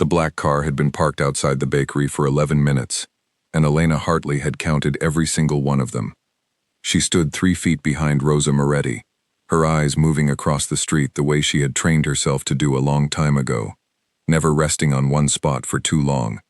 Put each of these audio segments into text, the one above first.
The black car had been parked outside the bakery for 11 minutes, and Elena Hartley had counted every single one of them. She stood 3 feet behind Rosa Moretti, her eyes moving across the street the way she had trained herself to do a long time ago, never resting on one spot for too long,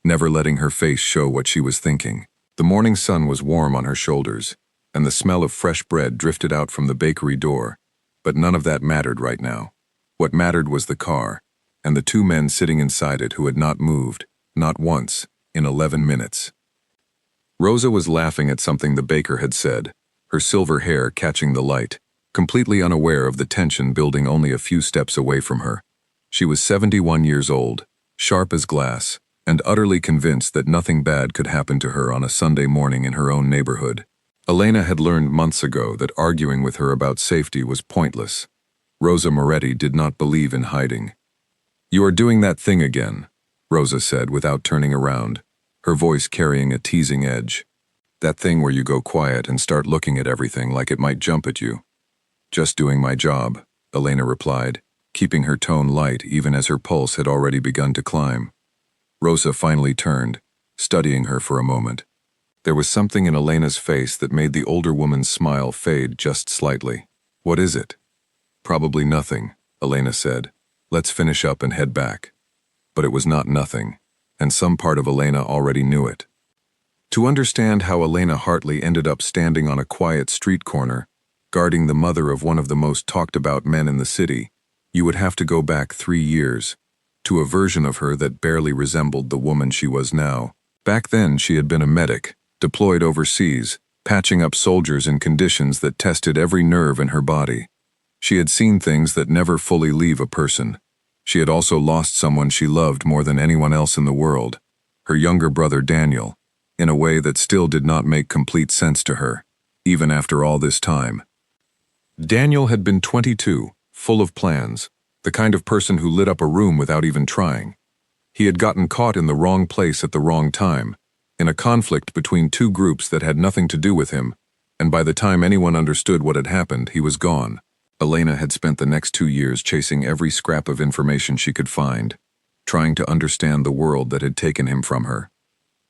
never letting her face show what she was thinking. The morning sun was warm on her shoulders, and the smell of fresh bread drifted out from the bakery door, but none of that mattered right now. What mattered was the car, and the 2 men sitting inside it who had not moved, not once, in 11 minutes. Rosa was laughing at something the baker had said, her silver hair catching the light, completely unaware of the tension building only a few steps away from her. She was 71 years old, sharp as glass, and utterly convinced that nothing bad could happen to her on a Sunday morning in her own neighborhood. Elena had learned months ago that arguing with her about safety was pointless. Rosa Moretti did not believe in hiding. "You are doing that thing again," Rosa said without turning around, her voice carrying a teasing edge. "That thing where you go quiet and start looking at everything like it might jump at you." "Just doing my job," Elena replied, keeping her tone light even as her pulse had already begun to climb. Rosa finally turned, studying her for a moment. There was something in Elena's face that made the older woman's smile fade just slightly. "What is it?" "Probably nothing," Elena said. "Let's finish up and head back." But it was not nothing, and some part of Elena already knew it. To understand how Elena Hartley ended up standing on a quiet street corner, guarding the mother of one of the most talked-about men in the city, you would have to go back 3 years, to a version of her that barely resembled the woman she was now. Back then, she had been a medic, deployed overseas, patching up soldiers in conditions that tested every nerve in her body. She had seen things that never fully leave a person. She had also lost someone she loved more than anyone else in the world, her younger brother Daniel, in a way that still did not make complete sense to her, even after all this time. Daniel had been 22, full of plans, the kind of person who lit up a room without even trying. He had gotten caught in the wrong place at the wrong time, in a conflict between 2 groups that had nothing to do with him, and by the time anyone understood what had happened, he was gone. Elena had spent the next 2 years chasing every scrap of information she could find, trying to understand the world that had taken him from her.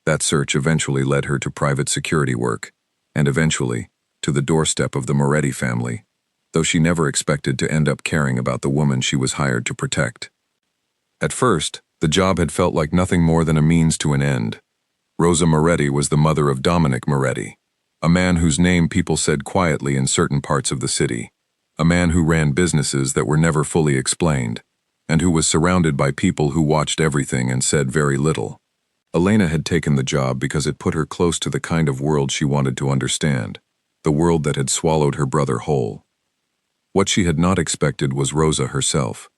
That search eventually led her to private security work, and eventually, to the doorstep of the Moretti family, though she never expected to end up caring about the woman she was hired to protect. At first, the job had felt like nothing more than a means to an end. Rosa Moretti was the mother of Dominic Moretti, a man whose name people said quietly in certain parts of the city, a man who ran businesses that were never fully explained, and who was surrounded by people who watched everything and said very little. Elena had taken the job because it put her close to the kind of world she wanted to understand, the world that had swallowed her brother whole. What she had not expected was Rosa herself.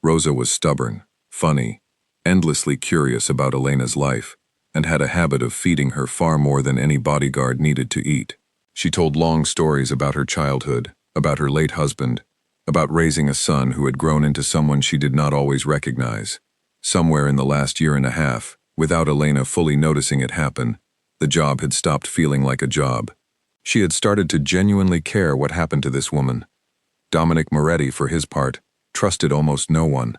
Rosa was stubborn, funny, endlessly curious about Elena's life, and had a habit of feeding her far more than any bodyguard needed to eat. She told long stories about her childhood, about her late husband, about raising a son who had grown into someone she did not always recognize. Somewhere in the last year and a half, without Elena fully noticing it happen, the job had stopped feeling like a job. She had started to genuinely care what happened to this woman. Dominic Moretti, for his part, trusted almost no one.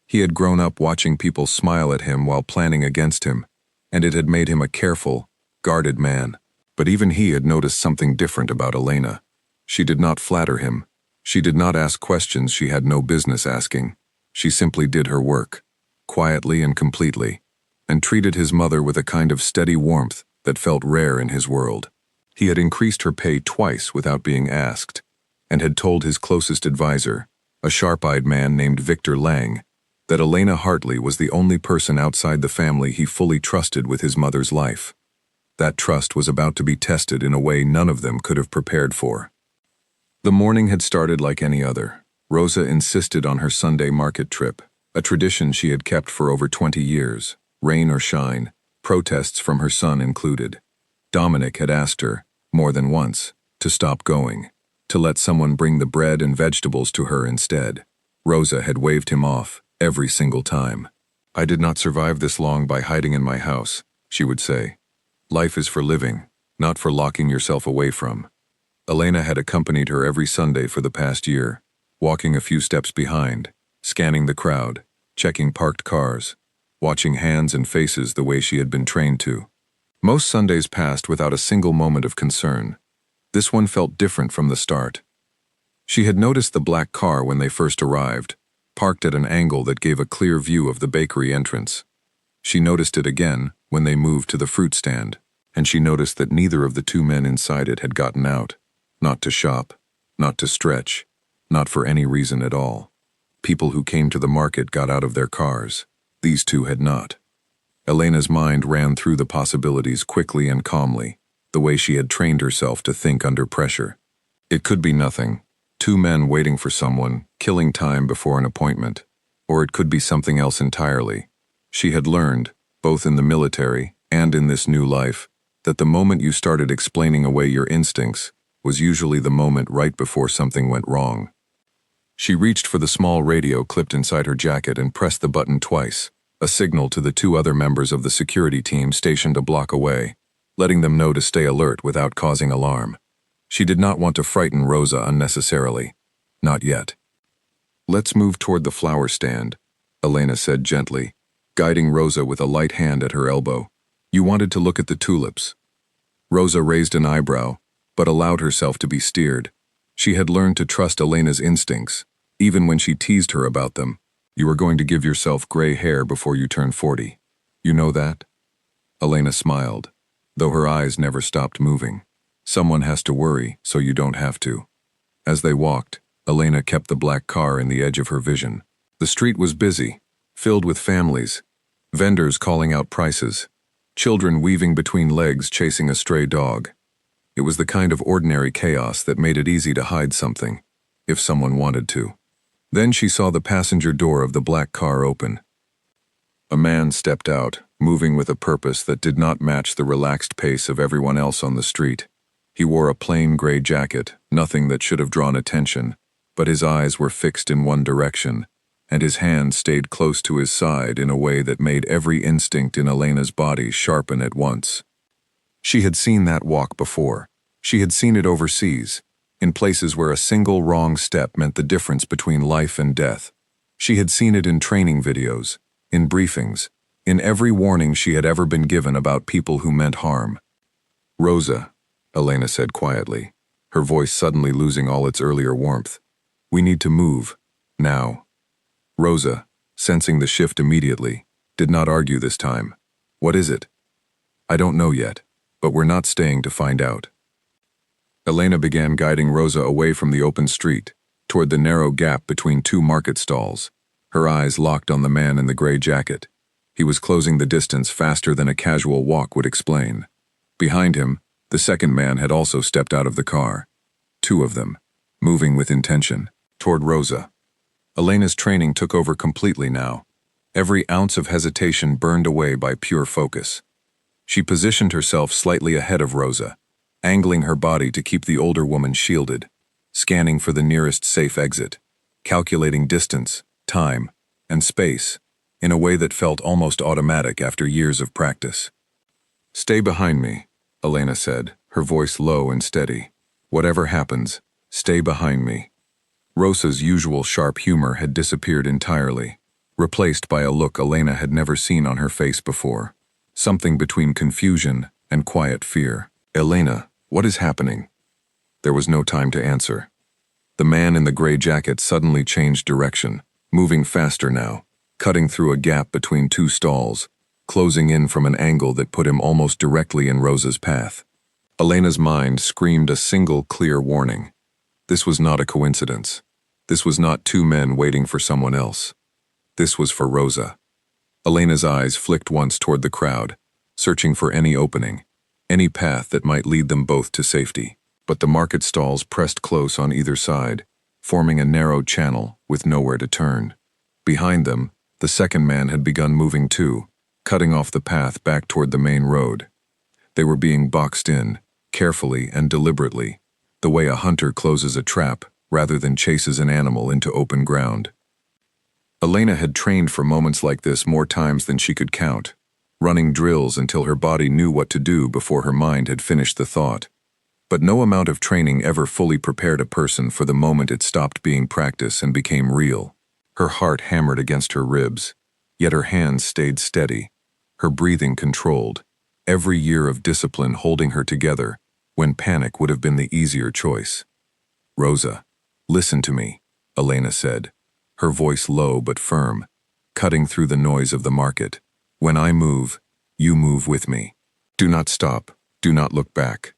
He had grown up watching people smile at him while planning against him, and it had made him a careful, guarded man. But even he had noticed something different about Elena. She did not flatter him. She did not ask questions she had no business asking. She simply did her work, quietly and completely, and treated his mother with a kind of steady warmth that felt rare in his world. He had increased her pay twice without being asked, and had told his closest advisor, a sharp-eyed man named Victor Lang, that Elena Hartley was the only person outside the family he fully trusted with his mother's life. That trust was about to be tested in a way none of them could have prepared for. The morning had started like any other. Rosa insisted on her Sunday market trip, a tradition she had kept for over 20 years, rain or shine, protests from her son included. Dominic had asked her, more than once, to stop going, to let someone bring the bread and vegetables to her instead. Rosa had waved him off every single time. "I did not survive this long by hiding in my house," she would say. "Life is for living, not for locking yourself away from." Elena had accompanied her every Sunday for the past year, walking a few steps behind, scanning the crowd, checking parked cars, watching hands and faces the way she had been trained to. Most Sundays passed without a single moment of concern. This one felt different from the start. She had noticed the black car when they first arrived, parked at an angle that gave a clear view of the bakery entrance. She noticed it again when they moved to the fruit stand, and she noticed that neither of the two men inside it had gotten out. Not to shop, not to stretch, not for any reason at all. People who came to the market got out of their cars. These two had not. Elena's mind ran through the possibilities quickly and calmly, the way she had trained herself to think under pressure. It could be nothing. Two men waiting for someone, killing time before an appointment. Or it could be something else entirely. She had learned, both in the military and in this new life, that the moment you started explaining away your instincts was usually the moment right before something went wrong. She reached for the small radio clipped inside her jacket and pressed the button twice, a signal to the two other members of the security team stationed a block away, letting them know to stay alert without causing alarm. She did not want to frighten Rosa unnecessarily. Not yet. "Let's move toward the flower stand," Elena said gently, guiding Rosa with a light hand at her elbow. "You wanted to look at the tulips." Rosa raised an eyebrow, but allowed herself to be steered. She had learned to trust Elena's instincts, even when she teased her about them. "You are going to give yourself gray hair before you turn 40. You know that?" Elena smiled, though her eyes never stopped moving. "Someone has to worry, so you don't have to." As they walked, Elena kept the black car in the edge of her vision. The street was busy, filled with families, vendors calling out prices, children weaving between legs chasing a stray dog. It was the kind of ordinary chaos that made it easy to hide something, if someone wanted to. Then she saw the passenger door of the black car open. A man stepped out, moving with a purpose that did not match the relaxed pace of everyone else on the street. He wore a plain gray jacket, nothing that should have drawn attention, but his eyes were fixed in one direction, and his hand stayed close to his side in a way that made every instinct in Elena's body sharpen at once. She had seen that walk before. She had seen it overseas, in places where a single wrong step meant the difference between life and death. She had seen it in training videos, in briefings, in every warning she had ever been given about people who meant harm. "Rosa," Elena said quietly, her voice suddenly losing all its earlier warmth. "We need to move. Now." Rosa, sensing the shift immediately, did not argue this time. "What is it?" "I don't know yet, but we're not staying to find out." Elena began guiding Rosa away from the open street, toward the narrow gap between two market stalls. Her eyes locked on the man in the gray jacket. He was closing the distance faster than a casual walk would explain. Behind him, the second man had also stepped out of the car. Two of them, moving with intention, toward Rosa. Elena's training took over completely now. Every ounce of hesitation burned away by pure focus. She positioned herself slightly ahead of Rosa, angling her body to keep the older woman shielded, scanning for the nearest safe exit, calculating distance, time, and space, in a way that felt almost automatic after years of practice. "Stay behind me," Elena said, her voice low and steady. "Whatever happens, stay behind me." Rosa's usual sharp humor had disappeared entirely, replaced by a look Elena had never seen on her face before, something between confusion and quiet fear. "Elena, what is happening?" There was no time to answer. The man in the gray jacket suddenly changed direction, moving faster now, cutting through a gap between two stalls, closing in from an angle that put him almost directly in Rosa's path. Elena's mind screamed a single clear warning. This was not a coincidence. This was not two men waiting for someone else. This was for Rosa. Elena's eyes flicked once toward the crowd, searching for any opening, any path that might lead them both to safety. But the market stalls pressed close on either side, forming a narrow channel with nowhere to turn. Behind them, the second man had begun moving too, cutting off the path back toward the main road. They were being boxed in, carefully and deliberately, the way a hunter closes a trap rather than chases an animal into open ground. Elena had trained for moments like this more times than she could count, running drills until her body knew what to do before her mind had finished the thought. But no amount of training ever fully prepared a person for the moment it stopped being practice and became real. Her heart hammered against her ribs. Yet her hands stayed steady, her breathing controlled, every year of discipline holding her together when panic would have been the easier choice. "Rosa, listen to me," Elena said, her voice low but firm, cutting through the noise of the market. "When I move, you move with me. Do not stop, do not look back."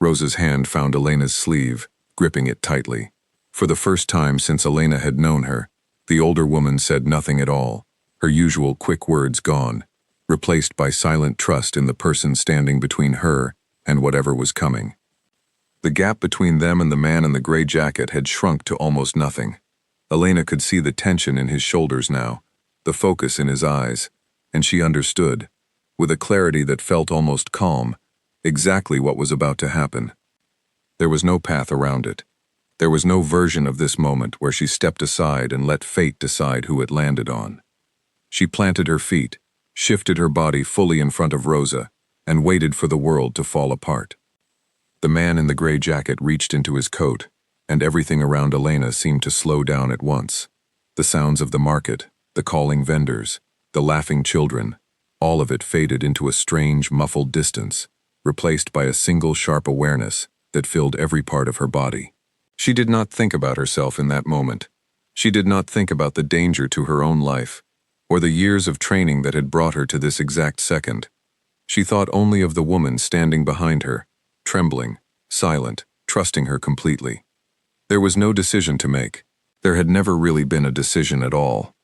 Rosa's hand found Elena's sleeve, gripping it tightly. For the first time since Elena had known her, the older woman said nothing at all, her usual quick words gone, replaced by silent trust in the person standing between her and whatever was coming. The gap between them and the man in the gray jacket had shrunk to almost nothing. Elena could see the tension in his shoulders now, the focus in his eyes, and she understood, with a clarity that felt almost calm, exactly what was about to happen. There was no path around it. There was no version of this moment where she stepped aside and let fate decide who it landed on. She planted her feet, shifted her body fully in front of Rosa, and waited for the world to fall apart. The man in the gray jacket reached into his coat, and everything around Elena seemed to slow down at once. The sounds of the market, the calling vendors, the laughing children, all of it faded into a strange, muffled distance, replaced by a single sharp awareness that filled every part of her body. She did not think about herself in that moment. She did not think about the danger to her own life, or the years of training that had brought her to this exact second. She thought only of the woman standing behind her, trembling, silent, trusting her completely. There was no decision to make. There had never really been a decision at all.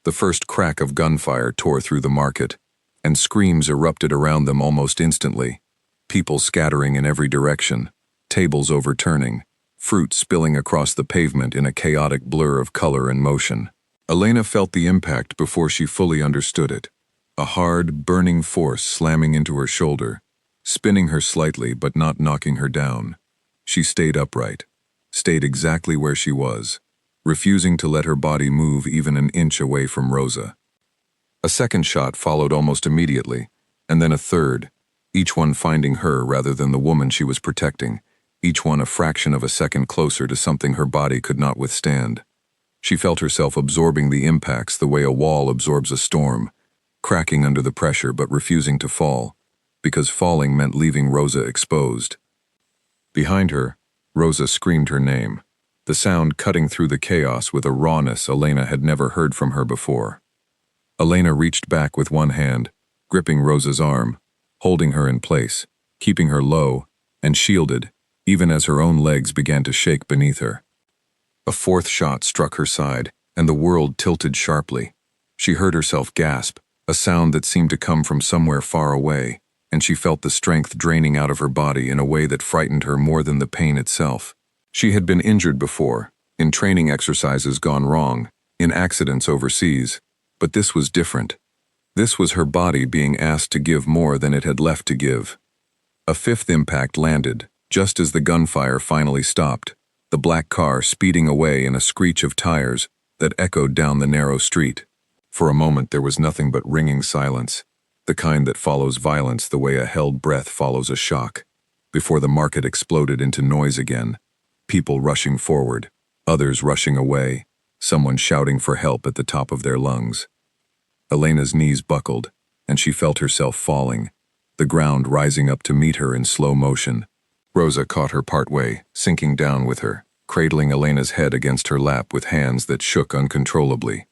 The first crack of gunfire tore through the market, and screams erupted around them almost instantly, people scattering in every direction, tables overturning, fruit spilling across the pavement in a chaotic blur of color and motion. Elena felt the impact before she fully understood it, a hard, burning force slamming into her shoulder, spinning her slightly but not knocking her down. She stayed upright, stayed exactly where she was, refusing to let her body move even an inch away from Rosa. A second shot followed almost immediately, and then a third, each one finding her rather than the woman she was protecting, each one a fraction of a second closer to something her body could not withstand. She felt herself absorbing the impacts the way a wall absorbs a storm, cracking under the pressure but refusing to fall, because falling meant leaving Rosa exposed. Behind her, Rosa screamed her name, the sound cutting through the chaos with a rawness Elena had never heard from her before. Elena reached back with one hand, gripping Rosa's arm, holding her in place, keeping her low and shielded, even as her own legs began to shake beneath her. A fourth shot struck her side, and the world tilted sharply. She heard herself gasp, a sound that seemed to come from somewhere far away, and she felt the strength draining out of her body in a way that frightened her more than the pain itself. She had been injured before, in training exercises gone wrong, in accidents overseas, but this was different. This was her body being asked to give more than it had left to give. A fifth impact landed, just as the gunfire finally stopped, the black car speeding away in a screech of tires that echoed down the narrow street. For a moment there was nothing but ringing silence, the kind that follows violence the way a held breath follows a shock, before the market exploded into noise again, people rushing forward, others rushing away, someone shouting for help at the top of their lungs. Elena's knees buckled, and she felt herself falling, the ground rising up to meet her in slow motion. Rosa caught her partway, sinking down with her, cradling Elena's head against her lap with hands that shook uncontrollably.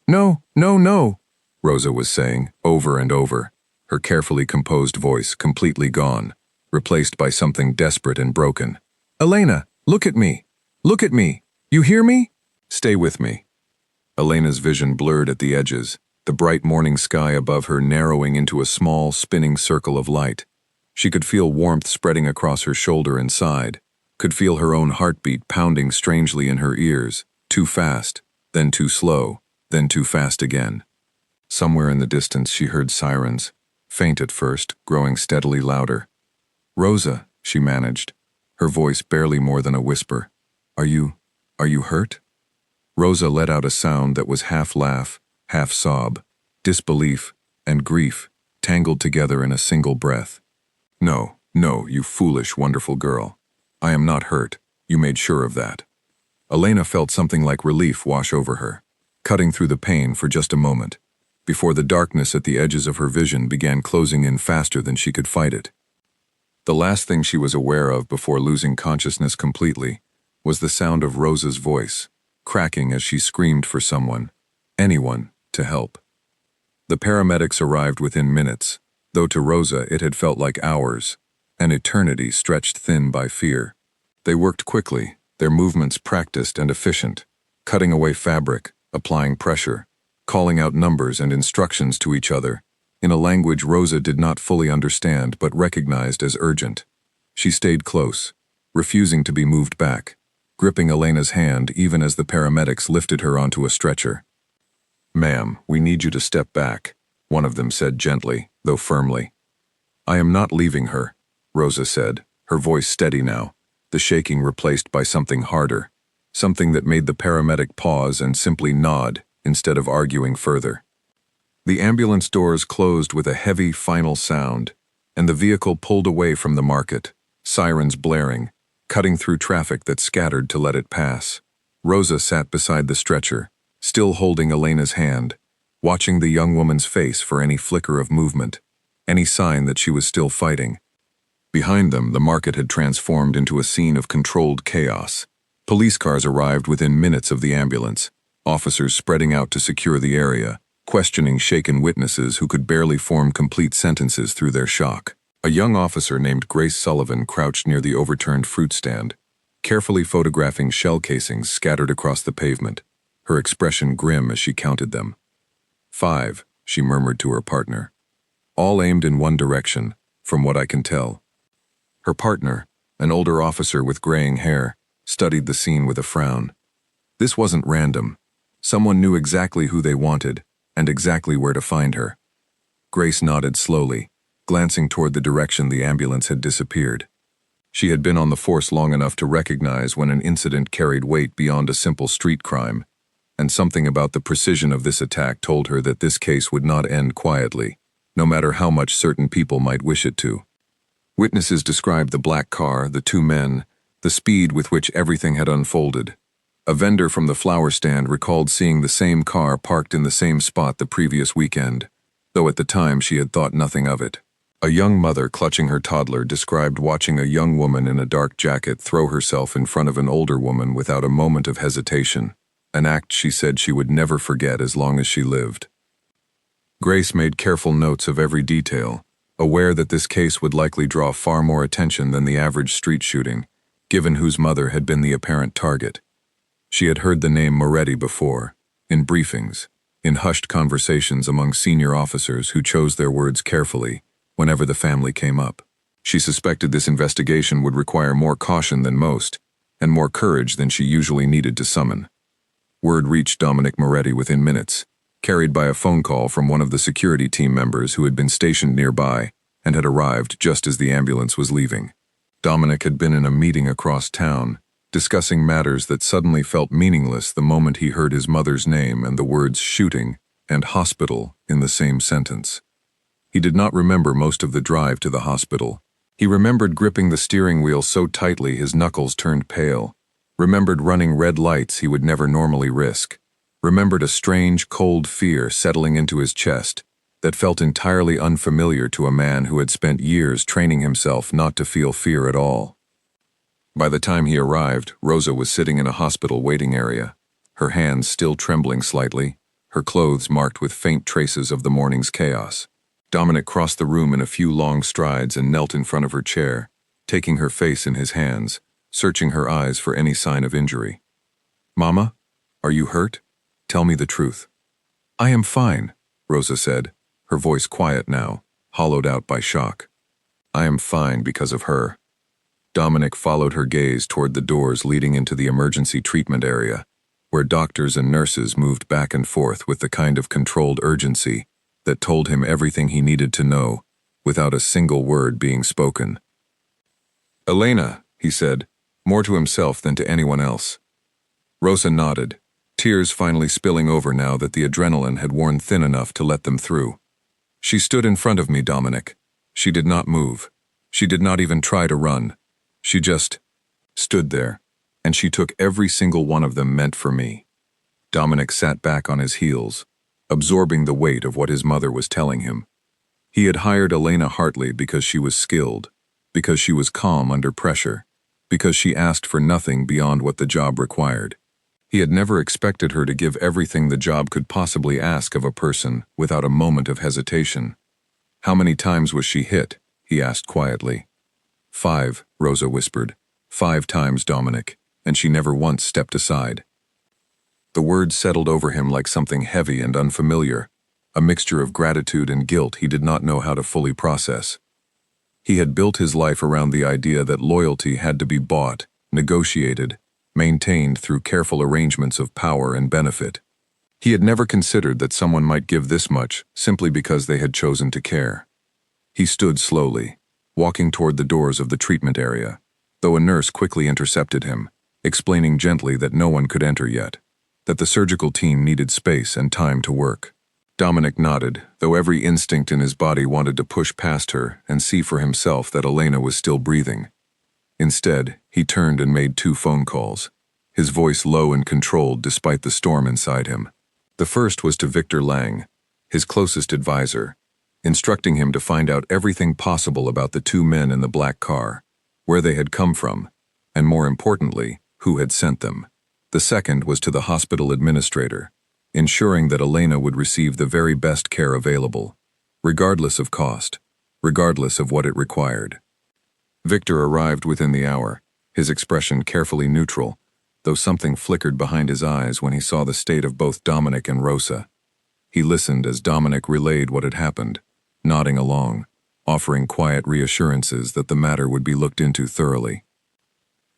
"No, no, no," Rosa was saying, over and over, her carefully composed voice completely gone, replaced by something desperate and broken. "Elena, look at me. Look at me. You hear me? Stay with me." Elena's vision blurred at the edges, the bright morning sky above her narrowing into a small, spinning circle of light. She could feel warmth spreading across her shoulder and side, could feel her own heartbeat pounding strangely in her ears, too fast, then too slow, then too fast again. Somewhere in the distance she heard sirens, faint at first, growing steadily louder. "Rosa," she managed, her voice barely more than a whisper. Are you hurt?" Rosa let out a sound that was half laugh, half sob, disbelief and grief, tangled together in a single breath. "No, no, you foolish, wonderful girl. I am not hurt. You made sure of that." Elena felt something like relief wash over her, cutting through the pain for just a moment. before the darkness at the edges of her vision began closing in faster than she could fight it. The last thing she was aware of before losing consciousness completely was the sound of Rosa's voice, cracking as she screamed for someone, anyone, to help. The paramedics arrived within minutes, though to Rosa it had felt like hours, an eternity stretched thin by fear. They worked quickly, their movements practiced and efficient, cutting away fabric, applying pressure, calling out numbers and instructions to each other, in a language Rosa did not fully understand but recognized as urgent. She stayed close, refusing to be moved back, gripping Elena's hand even as the paramedics lifted her onto a stretcher. "Ma'am, we need you to step back," one of them said gently, though firmly. "I am not leaving her," Rosa said, her voice steady now, the shaking replaced by something harder, something that made the paramedic pause and simply nod instead of arguing further. The ambulance doors closed with a heavy, final sound, and the vehicle pulled away from the market, sirens blaring, cutting through traffic that scattered to let it pass. Rosa sat beside the stretcher, still holding Elena's hand, watching the young woman's face for any flicker of movement, any sign that she was still fighting. Behind them, the market had transformed into a scene of controlled chaos. Police cars arrived within minutes of the ambulance, officers spreading out to secure the area, questioning shaken witnesses who could barely form complete sentences through their shock. A young officer named Grace Sullivan crouched near the overturned fruit stand, carefully photographing shell casings scattered across the pavement, her expression grim as she counted them. 5, she murmured to her partner. "All aimed in one direction, from what I can tell." Her partner, an older officer with graying hair, studied the scene with a frown. This wasn't random. Someone knew exactly who they wanted, and exactly where to find her. Grace nodded slowly, glancing toward the direction the ambulance had disappeared. She had been on the force long enough to recognize when an incident carried weight beyond a simple street crime, and something about the precision of this attack told her that this case would not end quietly, no matter how much certain people might wish it to. Witnesses described the black car, the two men, the speed with which everything had unfolded. A vendor from the flower stand recalled seeing the same car parked in the same spot the previous weekend, though at the time she had thought nothing of it. A young mother clutching her toddler described watching a young woman in a dark jacket throw herself in front of an older woman without a moment of hesitation, an act she said she would never forget as long as she lived. Grace made careful notes of every detail, aware that this case would likely draw far more attention than the average street shooting, given whose mother had been the apparent target. She had heard the name Moretti before, in briefings, in hushed conversations among senior officers who chose their words carefully whenever the family came up. She suspected this investigation would require more caution than most, and more courage than she usually needed to summon. Word reached Dominic Moretti within minutes, carried by a phone call from one of the security team members who had been stationed nearby and had arrived just as the ambulance was leaving. Dominic had been in a meeting across town, discussing matters that suddenly felt meaningless the moment he heard his mother's name and the words shooting and hospital in the same sentence. He did not remember most of the drive to the hospital. He remembered gripping the steering wheel so tightly his knuckles turned pale, remembered running red lights he would never normally risk, remembered a strange, cold fear settling into his chest that felt entirely unfamiliar to a man who had spent years training himself not to feel fear at all. By the time he arrived, Rosa was sitting in a hospital waiting area, her hands still trembling slightly, her clothes marked with faint traces of the morning's chaos. Dominic crossed the room in a few long strides and knelt in front of her chair, taking her face in his hands, searching her eyes for any sign of injury. "Mama, are you hurt? Tell me the truth." "I am fine," Rosa said, her voice quiet now, hollowed out by shock. "I am fine because of her." Dominic followed her gaze toward the doors leading into the emergency treatment area, where doctors and nurses moved back and forth with the kind of controlled urgency that told him everything he needed to know, without a single word being spoken. "Elena," he said, more to himself than to anyone else. Rosa nodded, tears finally spilling over now that the adrenaline had worn thin enough to let them through. She stood in front of me, Dominic. She did not move. She did not even try to run. She just stood there, and she took every single one of them meant for me. Dominic sat back on his heels, absorbing the weight of what his mother was telling him. He had hired Elena Hartley because she was skilled, because she was calm under pressure, because she asked for nothing beyond what the job required. He had never expected her to give everything the job could possibly ask of a person without a moment of hesitation. "How many times was she hit?" he asked quietly. "5, Rosa whispered. 5 times, Dominic, and she never once stepped aside." The words settled over him like something heavy and unfamiliar, a mixture of gratitude and guilt he did not know how to fully process. He had built his life around the idea that loyalty had to be bought, negotiated, maintained through careful arrangements of power and benefit. He had never considered that someone might give this much simply because they had chosen to care. He stood slowly, walking toward the doors of the treatment area, though a nurse quickly intercepted him, explaining gently that no one could enter yet, that the surgical team needed space and time to work. Dominic nodded, though every instinct in his body wanted to push past her and see for himself that Elena was still breathing. Instead, he turned and made 2 phone calls, his voice low and controlled despite the storm inside him. The first was to Victor Lang, his closest advisor, instructing him to find out everything possible about the 2 men in the black car, where they had come from, and more importantly, who had sent them. The second was to the hospital administrator, ensuring that Elena would receive the very best care available, regardless of cost, regardless of what it required. Victor arrived within the hour, his expression carefully neutral, though something flickered behind his eyes when he saw the state of both Dominic and Rosa. He listened as Dominic relayed what had happened, nodding along, offering quiet reassurances that the matter would be looked into thoroughly.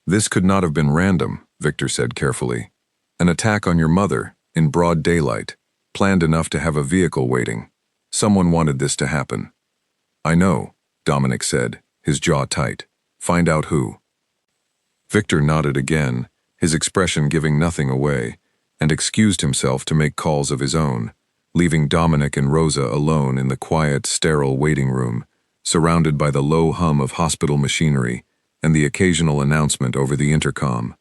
"This could not have been random," Victor said carefully. "An attack on your mother, in broad daylight, planned enough to have a vehicle waiting. Someone wanted this to happen." "I know," Dominic said, his jaw tight. "Find out who." Victor nodded again, his expression giving nothing away, and excused himself to make calls of his own, leaving Dominic and Rosa alone in the quiet, sterile waiting room, surrounded by the low hum of hospital machinery and the occasional announcement over the intercom.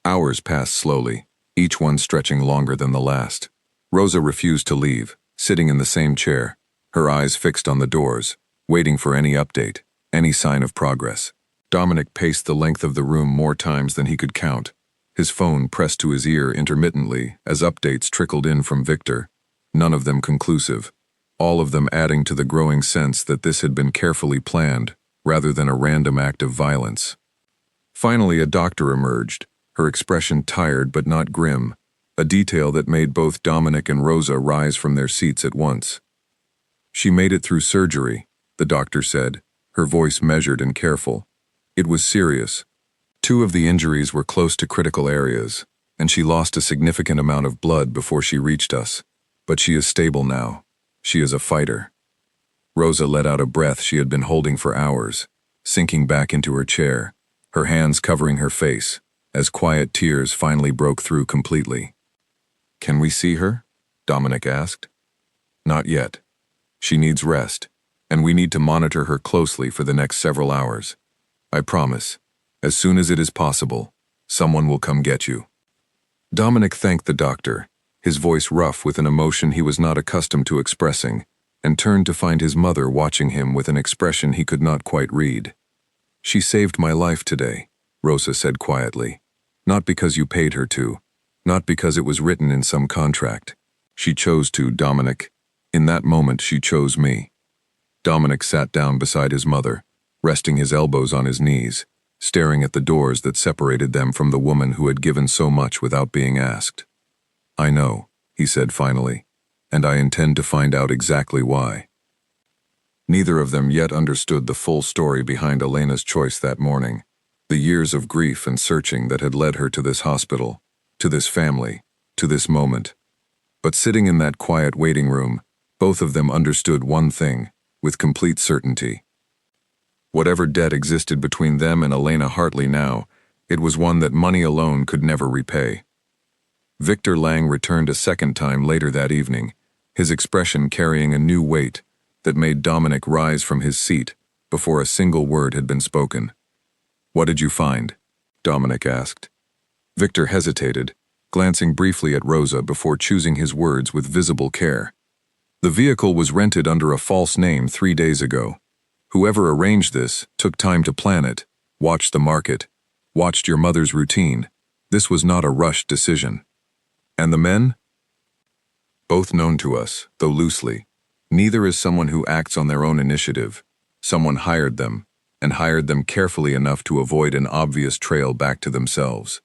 Hours passed slowly, each one stretching longer than the last. Rosa refused to leave, sitting in the same chair, her eyes fixed on the doors, waiting for any update, any sign of progress. Dominic paced the length of the room more times than he could count, his phone pressed to his ear intermittently as updates trickled in from Victor, none of them conclusive, all of them adding to the growing sense that this had been carefully planned, rather than a random act of violence. Finally, a doctor emerged, her expression tired but not grim, a detail that made both Dominic and Rosa rise from their seats at once. "She made it through surgery," the doctor said, her voice measured and careful. "It was serious. 2 of the injuries were close to critical areas, and she lost a significant amount of blood before she reached us. But she is stable now. She is a fighter." Rosa let out a breath she had been holding for hours, sinking back into her chair, her hands covering her face, as quiet tears finally broke through completely. "Can we see her?" Dominic asked. "Not yet. She needs rest, and we need to monitor her closely for the next several hours. I promise, as soon as it is possible, someone will come get you." Dominic thanked the doctor, his voice rough with an emotion he was not accustomed to expressing, and turned to find his mother watching him with an expression he could not quite read. "She saved my life today," Rosa said quietly. "Not because you paid her to, not because it was written in some contract. She chose to, Dominic. In that moment she chose me." Dominic sat down beside his mother, resting his elbows on his knees, staring at the doors that separated them from the woman who had given so much without being asked. "I know," he said finally, "and I intend to find out exactly why." Neither of them yet understood the full story behind Elena's choice that morning, the years of grief and searching that had led her to this hospital, to this family, to this moment. But sitting in that quiet waiting room, both of them understood one thing, with complete certainty. Whatever debt existed between them and Elena Hartley now, it was one that money alone could never repay. Victor Lang returned a second time later that evening, his expression carrying a new weight that made Dominic rise from his seat before a single word had been spoken. "What did you find?" Dominic asked. Victor hesitated, glancing briefly at Rosa before choosing his words with visible care. The vehicle was rented under a false name 3 days ago. Whoever arranged this took time to plan it, watched the market, watched your mother's routine. This was not a rushed decision. And the men? Both known to us, though loosely. Neither is someone who acts on their own initiative. Someone hired them, and hired them carefully enough to avoid an obvious trail back to themselves.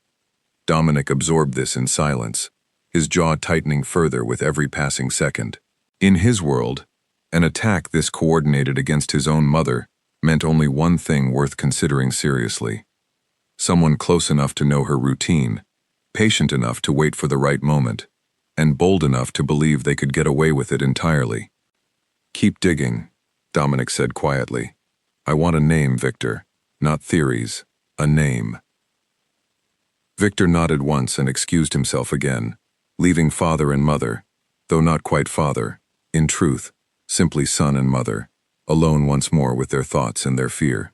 Dominic absorbed this in silence, his jaw tightening further with every passing second. In his world, an attack this coordinated against his own mother meant only one thing worth considering seriously. Someone close enough to know her routine, patient enough to wait for the right moment, and bold enough to believe they could get away with it entirely. "Keep digging," Dominic said quietly. "I want a name, Victor. Not theories. A name." Victor nodded once and excused himself again, leaving father and mother, though not quite father, in truth, simply son and mother, alone once more with their thoughts and their fear.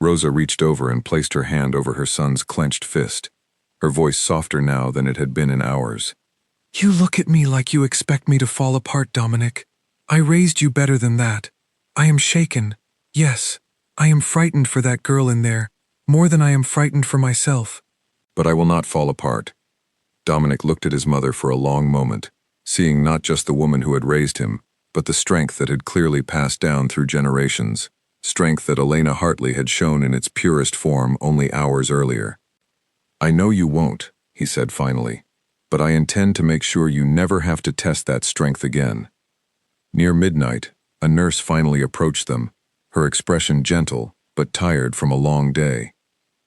Rosa reached over and placed her hand over her son's clenched fist, her voice softer now than it had been in hours. "You look at me like you expect me to fall apart, Dominic. I raised you better than that. I am shaken. Yes, I am frightened for that girl in there, more than I am frightened for myself." "But I will not fall apart." Dominic looked at his mother for a long moment, seeing not just the woman who had raised him, but the strength that had clearly passed down through generations, strength that Elena Hartley had shown in its purest form only hours earlier. "I know you won't," he said finally, "but I intend to make sure you never have to test that strength again." Near midnight, a nurse finally approached them, her expression gentle, but tired from a long day.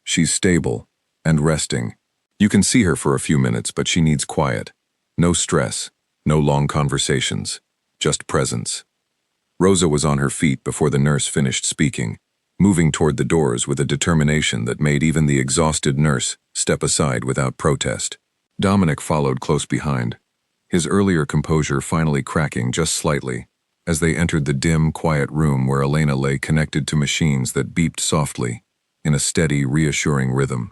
"She's stable and resting. You can see her for a few minutes, but she needs quiet. No stress, no long conversations, just presence." Rosa was on her feet before the nurse finished speaking, moving toward the doors with a determination that made even the exhausted nurse step aside without protest. Dominic followed close behind, his earlier composure finally cracking just slightly as they entered the dim, quiet room where Elena lay connected to machines that beeped softly, in a steady, reassuring rhythm.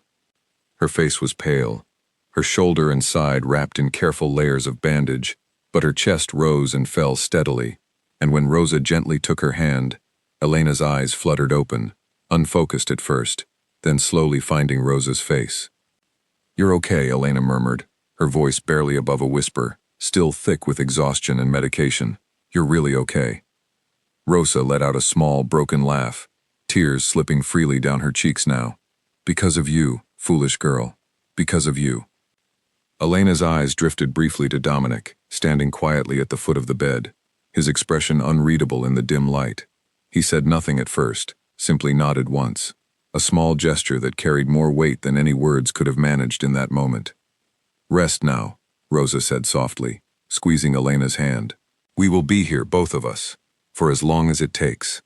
Her face was pale, her shoulder and side wrapped in careful layers of bandage, but her chest rose and fell steadily, and when Rosa gently took her hand, Elena's eyes fluttered open, unfocused at first, then slowly finding Rosa's face. "You're okay," Elena murmured, her voice barely above a whisper, still thick with exhaustion and medication. "You're really okay." Rosa let out a small, broken laugh, tears slipping freely down her cheeks now. "Because of you, foolish girl. Because of you." Elena's eyes drifted briefly to Dominic, standing quietly at the foot of the bed, his expression unreadable in the dim light. He said nothing at first, simply nodded once, a small gesture that carried more weight than any words could have managed in that moment. "Rest now," Rosa said softly, squeezing Elena's hand. "We will be here, both of us, for as long as it takes."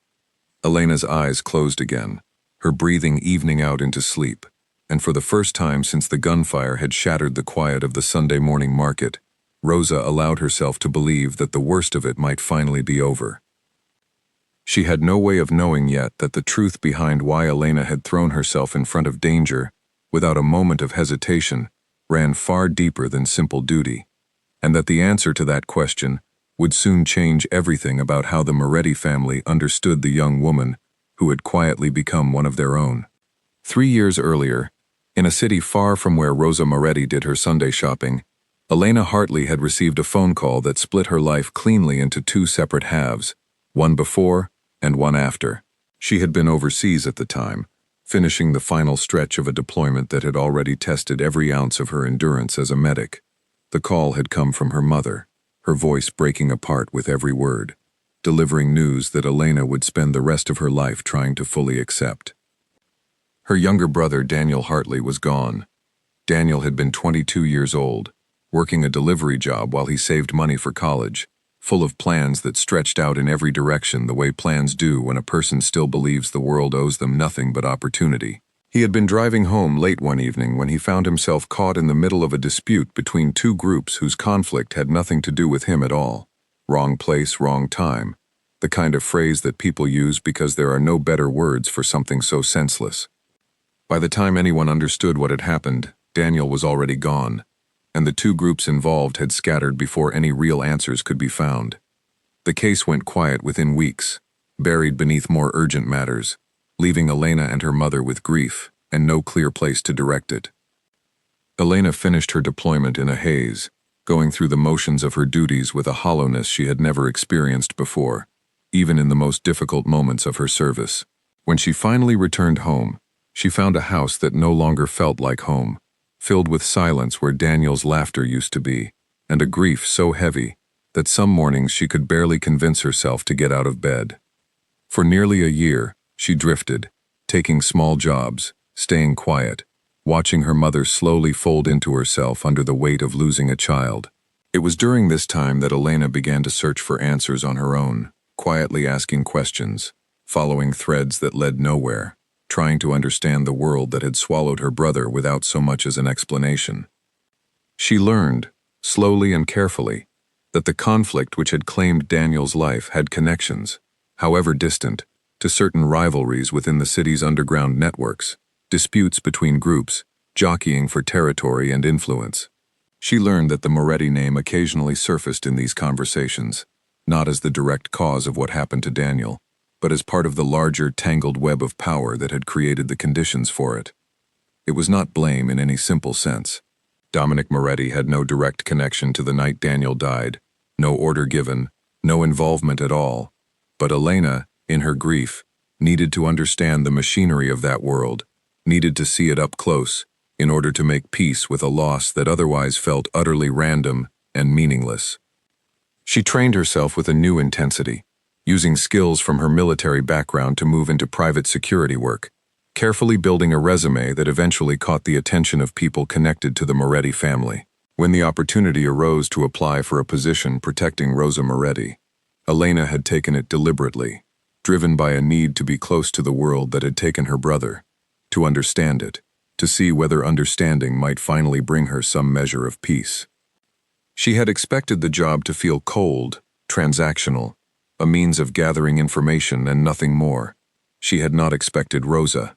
Elena's eyes closed again, her breathing evening out into sleep, and for the first time since the gunfire had shattered the quiet of the Sunday morning market, Rosa allowed herself to believe that the worst of it might finally be over. She had no way of knowing yet that the truth behind why Elena had thrown herself in front of danger, without a moment of hesitation, ran far deeper than simple duty, and that the answer to that question would soon change everything about how the Moretti family understood the young woman who had quietly become one of their own. 3 years earlier, in a city far from where Rosa Moretti did her Sunday shopping, Elena Hartley had received a phone call that split her life cleanly into 2 separate halves, one before and one after. She had been overseas at the time, finishing the final stretch of a deployment that had already tested every ounce of her endurance as a medic. The call had come from her mother, her voice breaking apart with every word, delivering news that Elena would spend the rest of her life trying to fully accept. Her younger brother, Daniel Hartley, was gone. Daniel had been 22 years old, working a delivery job while he saved money for college, full of plans that stretched out in every direction the way plans do when a person still believes the world owes them nothing but opportunity. He had been driving home late one evening when he found himself caught in the middle of a dispute between 2 groups whose conflict had nothing to do with him at all. Wrong place, wrong time. The kind of phrase that people use because there are no better words for something so senseless. By the time anyone understood what had happened, Daniel was already gone. and the two groups involved had scattered before any real answers could be found. The case went quiet within weeks, buried beneath more urgent matters, leaving Elena and her mother with grief and no clear place to direct it. Elena finished her deployment in a haze, going through the motions of her duties with a hollowness she had never experienced before, even in the most difficult moments of her service. When she finally returned home, she found a house that no longer felt like home, filled with silence where Daniel's laughter used to be, and a grief so heavy that some mornings she could barely convince herself to get out of bed. For nearly a year, she drifted, taking small jobs, staying quiet, watching her mother slowly fold into herself under the weight of losing a child. It was during this time that Elena began to search for answers on her own, quietly asking questions, following threads that led nowhere, trying to understand the world that had swallowed her brother without so much as an explanation. She learned, slowly and carefully, that the conflict which had claimed Daniel's life had connections, however distant, to certain rivalries within the city's underground networks, disputes between groups, jockeying for territory and influence. She learned that the Moretti name occasionally surfaced in these conversations, not as the direct cause of what happened to Daniel, but as part of the larger, tangled web of power that had created the conditions for it. It was not blame in any simple sense. Dominic Moretti had no direct connection to the night Daniel died, no order given, no involvement at all. But Elena, in her grief, needed to understand the machinery of that world, needed to see it up close, in order to make peace with a loss that otherwise felt utterly random and meaningless. She trained herself with a new intensity, using skills from her military background to move into private security work, carefully building a resume that eventually caught the attention of people connected to the Moretti family. When the opportunity arose to apply for a position protecting Rosa Moretti, Elena had taken it deliberately, driven by a need to be close to the world that had taken her brother, to understand it, to see whether understanding might finally bring her some measure of peace. She had expected the job to feel cold, transactional, a means of gathering information and nothing more. She had not expected Rosa.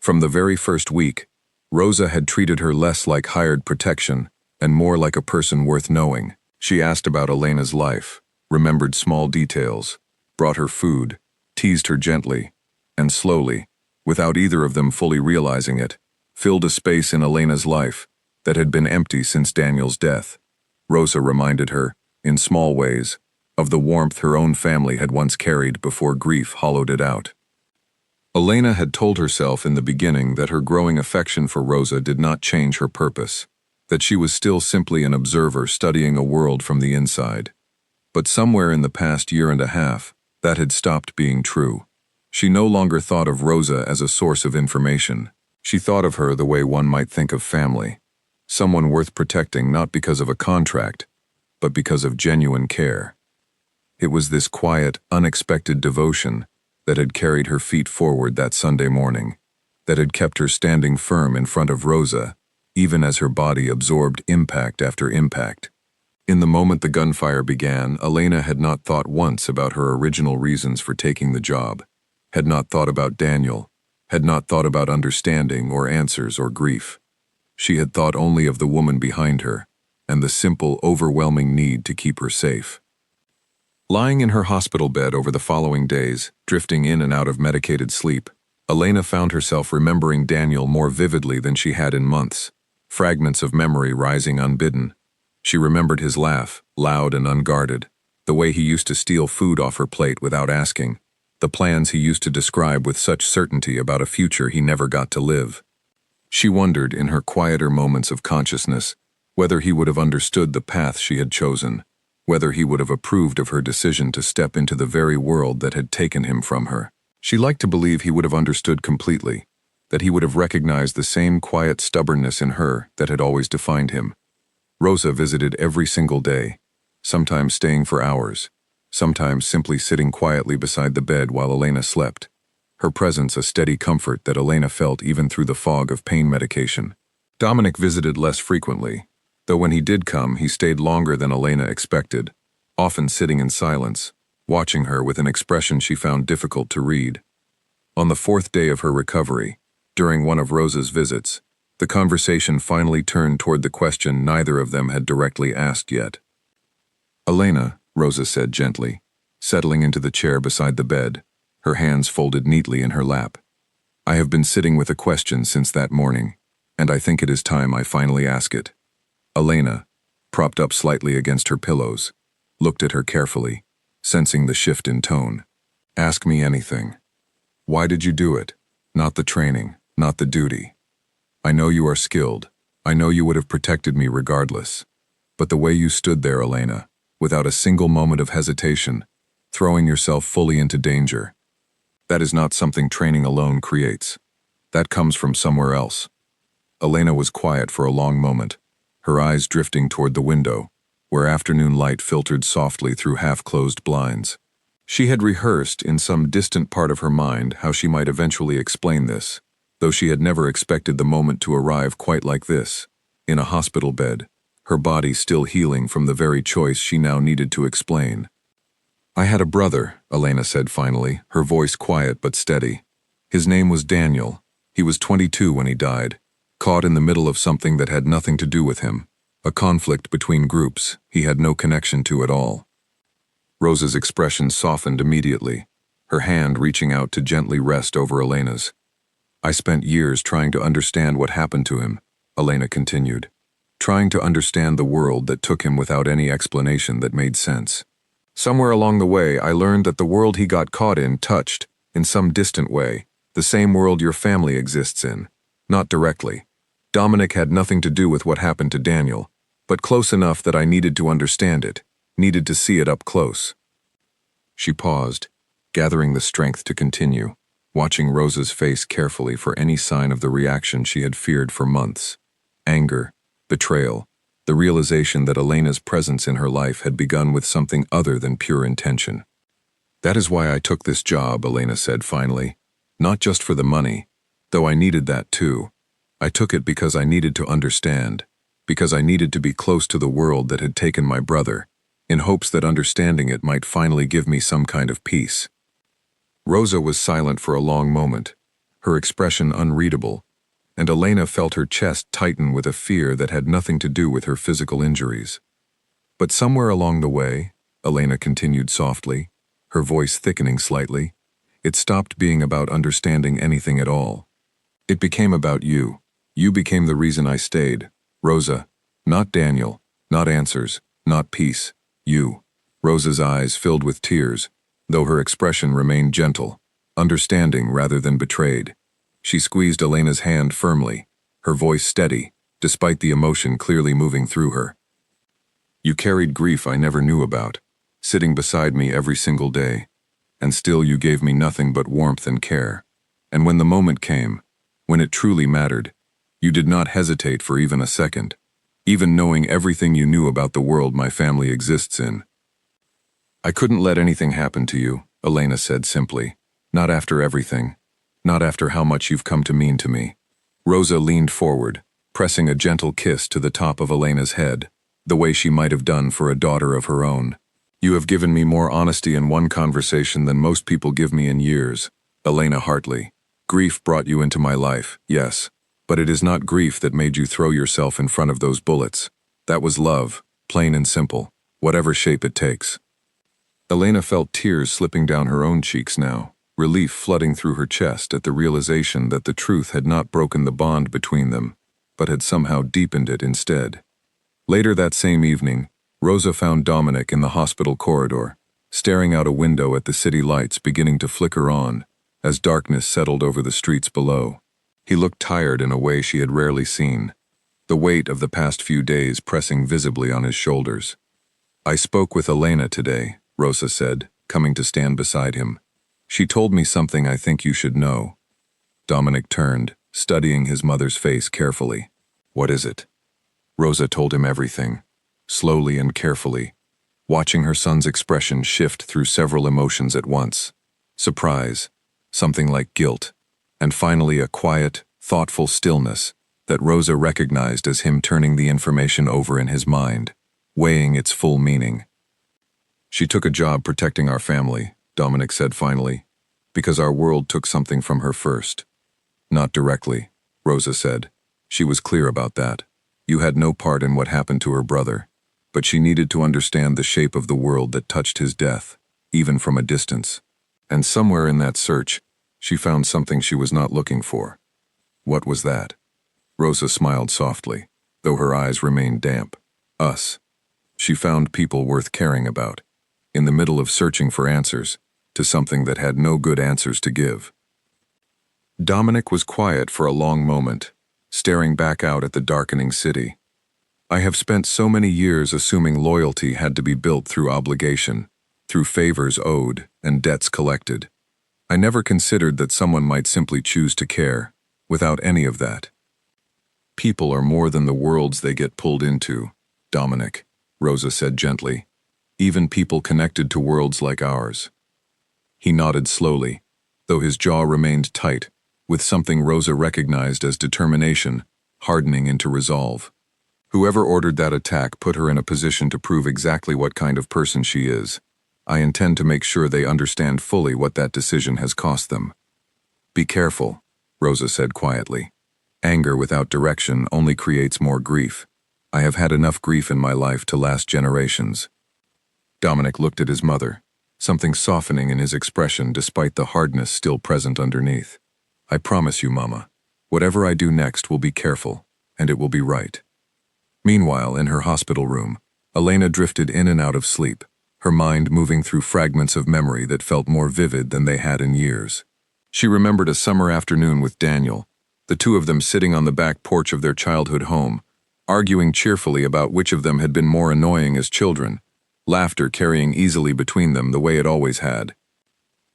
From the very first week, Rosa had treated her less like hired protection and more like a person worth knowing. She asked about Elena's life, remembered small details, brought her food, teased her gently, and slowly, without either of them fully realizing it, filled a space in Elena's life that had been empty since Daniel's death. Rosa reminded her, in small ways, of the warmth her own family had once carried before grief hollowed it out. Elena had told herself in the beginning that her growing affection for Rosa did not change her purpose, that she was still simply an observer studying a world from the inside. But somewhere in the past year and a half, that had stopped being true. She no longer thought of Rosa as a source of information. She thought of her the way one might think of family, someone worth protecting not because of a contract, but because of genuine care. It was this quiet, unexpected devotion that had carried her feet forward that Sunday morning, that had kept her standing firm in front of Rosa, even as her body absorbed impact after impact. In the moment the gunfire began, Elena had not thought once about her original reasons for taking the job, had not thought about Daniel, had not thought about understanding or answers or grief. She had thought only of the woman behind her, and the simple, overwhelming need to keep her safe. Lying in her hospital bed over the following days, drifting in and out of medicated sleep, Elena found herself remembering Daniel more vividly than she had in months, fragments of memory rising unbidden. She remembered his laugh, loud and unguarded, the way he used to steal food off her plate without asking, the plans he used to describe with such certainty about a future he never got to live. She wondered, in her quieter moments of consciousness, whether he would have understood the path she had chosen, whether he would have approved of her decision to step into the very world that had taken him from her. She liked to believe he would have understood completely, that he would have recognized the same quiet stubbornness in her that had always defined him. Rosa visited every single day, sometimes staying for hours, sometimes simply sitting quietly beside the bed while Elena slept, her presence a steady comfort that Elena felt even through the fog of pain medication. Dominic visited less frequently, though when he did come, he stayed longer than Elena expected, often sitting in silence, watching her with an expression she found difficult to read. On the fourth day of her recovery, during one of Rosa's visits, the The conversation finally turned toward the question neither of them had directly asked yet. "Elena," Rosa said gently, settling into the chair beside the bed, her hands folded neatly in her lap. "I have been sitting with a question since that morning, and I think it is time I finally ask it." Elena, propped up slightly against her pillows, looked at her carefully, sensing the shift in tone. "Ask me anything. Why did you do it? Not the training, not the duty. I know you are skilled. I know you would have protected me regardless. But the way you stood there, Elena, without a single moment of hesitation, throwing yourself fully into danger, that is not something training alone creates. That comes from somewhere else." Elena was quiet for a long moment, her eyes drifting toward the window, where afternoon light filtered softly through half-closed blinds. She had rehearsed in some distant part of her mind how she might eventually explain this, though she had never expected the moment to arrive quite like this, in a hospital bed, her body still healing from the very choice she now needed to explain. "I had a brother," Elena said finally, her voice quiet but steady. "His name was Daniel. He was 22 when he died, caught in the middle of something that had nothing to do with him, a conflict between groups he had no connection to at all." Rosa's expression softened immediately, her hand reaching out to gently rest over Elena's. "I spent years trying to understand what happened to him," Elena continued, "trying to understand the world that took him without any explanation that made sense. Somewhere along the way, I learned that the world he got caught in touched, in some distant way, the same world your family exists in. Not directly. Dominic had nothing to do with what happened to Daniel, but close enough that I needed to understand it, needed to see it up close." She paused, gathering the strength to continue, watching Rosa's face carefully for any sign of the reaction she had feared for months. Anger, betrayal, the realization that Elena's presence in her life had begun with something other than pure intention. "That is why I took this job," Elena said finally. "Not just for the money, though I needed that too. I took it because I needed to understand, because I needed to be close to the world that had taken my brother, in hopes that understanding it might finally give me some kind of peace." Rosa was silent for a long moment, her expression unreadable, and Elena felt her chest tighten with a fear that had nothing to do with her physical injuries. "But somewhere along the way," Elena continued softly, her voice thickening slightly, "it stopped being about understanding anything at all. It became about you. You became the reason I stayed, Rosa. Not Daniel, not answers, not peace. You." Rosa's eyes filled with tears, though her expression remained gentle, understanding rather than betrayed. She squeezed Elena's hand firmly, her voice steady, despite the emotion clearly moving through her. "You carried grief I never knew about, sitting beside me every single day, and still you gave me nothing but warmth and care. And when the moment came, when it truly mattered, you did not hesitate for even a second, even knowing everything you knew about the world my family exists in." "I couldn't let anything happen to you," Elena said simply. "Not after everything. Not after how much you've come to mean to me." Rosa leaned forward, pressing a gentle kiss to the top of Elena's head, the way she might have done for a daughter of her own. "You have given me more honesty in one conversation than most people give me in years, Elena Hartley. Grief brought you into my life, yes, but it is not grief that made you throw yourself in front of those bullets. That was love, plain and simple, whatever shape it takes." Elena felt tears slipping down her own cheeks now, relief flooding through her chest at the realization that the truth had not broken the bond between them, but had somehow deepened it instead. Later that same evening, Rosa found Dominic in the hospital corridor, staring out a window at the city lights beginning to flicker on as darkness settled over the streets below. He looked tired in a way she had rarely seen, the weight of the past few days pressing visibly on his shoulders. "I spoke with Elena today," Rosa said, coming to stand beside him. "She told me something I think you should know." Dominic turned, studying his mother's face carefully. "What is it?" Rosa told him everything, slowly and carefully, watching her son's expression shift through several emotions at once. Surprise, something like guilt, and finally a quiet, thoughtful stillness that Rosa recognized as him turning the information over in his mind, weighing its full meaning. "She took a job protecting our family," Dominic said finally, "because our world took something from her first." "Not directly," Rosa said. She was clear about that. You had no part in what happened to her brother, but she needed to understand the shape of the world that touched his death, even from a distance. And somewhere in that search, she found something she was not looking for. What was that? Rosa smiled softly, though her eyes remained damp. Us. She found people worth caring about, in the middle of searching for answers, to something that had no good answers to give. Dominic was quiet for a long moment, staring back out at the darkening city. I have spent so many years assuming loyalty had to be built through obligation, through favors owed and debts collected. I never considered that someone might simply choose to care, without any of that. People are more than the worlds they get pulled into, Dominic, Rosa said gently. Even people connected to worlds like ours. He nodded slowly, though his jaw remained tight, with something Rosa recognized as determination hardening into resolve. Whoever ordered that attack put her in a position to prove exactly what kind of person she is. I intend to make sure they understand fully what that decision has cost them. Be careful, Rosa said quietly. Anger without direction only creates more grief. I have had enough grief in my life to last generations. Dominic looked at his mother, something softening in his expression despite the hardness still present underneath. I promise you, Mama, whatever I do next will be careful, and it will be right. Meanwhile, in her hospital room, Elena drifted in and out of sleep, her mind moving through fragments of memory that felt more vivid than they had in years. She remembered a summer afternoon with Daniel, the two of them sitting on the back porch of their childhood home, arguing cheerfully about which of them had been more annoying as children, laughter carrying easily between them the way it always had.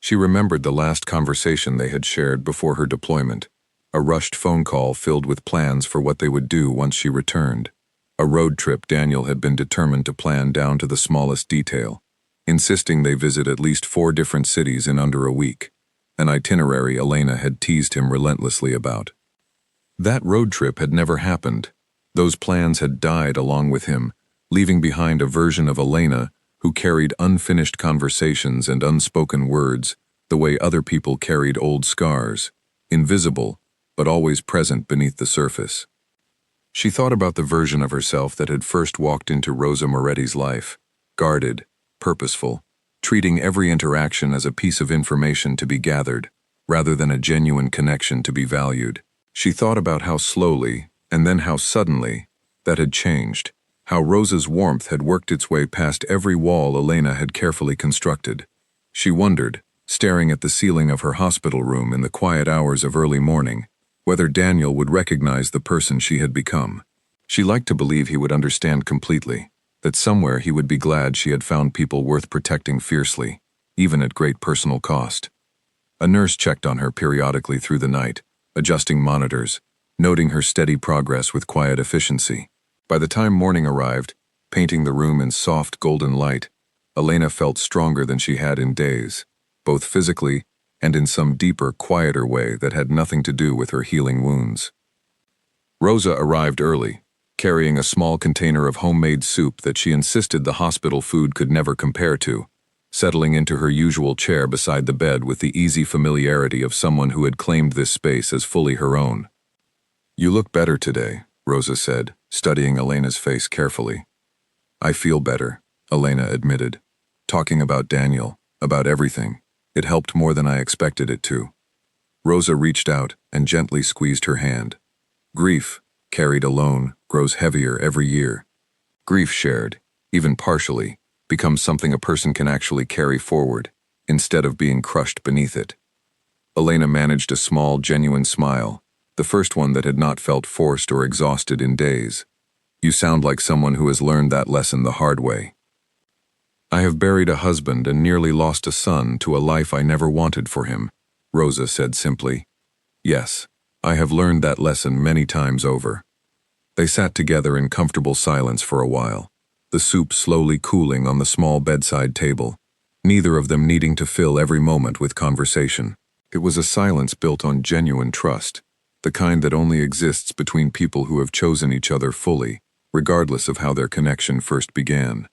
She remembered the last conversation they had shared before her deployment, a rushed phone call filled with plans for what they would do once she returned. A road trip Daniel had been determined to plan down to the smallest detail, insisting they visit at least 4 different cities in under a week, an itinerary Elena had teased him relentlessly about. That road trip had never happened. Those plans had died along with him, leaving behind a version of Elena who carried unfinished conversations and unspoken words the way other people carried old scars, invisible, but always present beneath the surface. She thought about the version of herself that had first walked into Rosa Moretti's life, guarded, purposeful, treating every interaction as a piece of information to be gathered, rather than a genuine connection to be valued. She thought about how slowly, and then how suddenly, that had changed, how Rosa's warmth had worked its way past every wall Elena had carefully constructed. She wondered, staring at the ceiling of her hospital room in the quiet hours of early morning, whether Daniel would recognize the person she had become. She liked to believe he would understand completely, that somewhere he would be glad she had found people worth protecting fiercely, even at great personal cost. A nurse checked on her periodically through the night, adjusting monitors, noting her steady progress with quiet efficiency. By the time morning arrived, painting the room in soft golden light, Elena felt stronger than she had in days, both physically and in some deeper, quieter way that had nothing to do with her healing wounds. Rosa arrived early, carrying a small container of homemade soup that she insisted the hospital food could never compare to, settling into her usual chair beside the bed with the easy familiarity of someone who had claimed this space as fully her own. "You look better today," Rosa said, studying Elena's face carefully. "I feel better," Elena admitted. Talking about Daniel, about everything, it helped more than I expected it to. Rosa reached out and gently squeezed her hand. Grief, carried alone, grows heavier every year. Grief shared, even partially, becomes something a person can actually carry forward, instead of being crushed beneath it. Elena managed a small, genuine smile, the first one that had not felt forced or exhausted in days. "You sound like someone who has learned that lesson the hard way." "I have buried a husband and nearly lost a son to a life I never wanted for him," Rosa said simply. "Yes, I have learned that lesson many times over." They sat together in comfortable silence for a while, the soup slowly cooling on the small bedside table, neither of them needing to fill every moment with conversation. It was a silence built on genuine trust, the kind that only exists between people who have chosen each other fully, regardless of how their connection first began.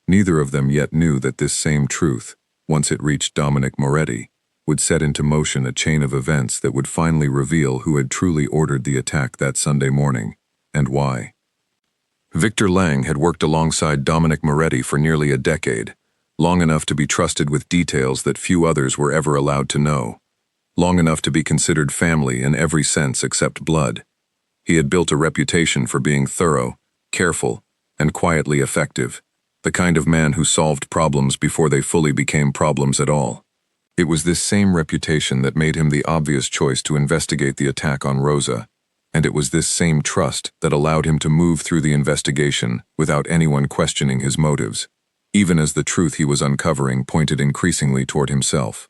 Neither of them yet knew that this same truth, once it reached Dominic Moretti, would set into motion a chain of events that would finally reveal who had truly ordered the attack that Sunday morning, and why. Victor Lang had worked alongside Dominic Moretti for nearly a decade, long enough to be trusted with details that few others were ever allowed to know, long enough to be considered family in every sense except blood. He had built a reputation for being thorough, careful, and quietly effective, the kind of man who solved problems before they fully became problems at all. It was this same reputation that made him the obvious choice to investigate the attack on Rosa, and it was this same trust that allowed him to move through the investigation without anyone questioning his motives, even as the truth he was uncovering pointed increasingly toward himself.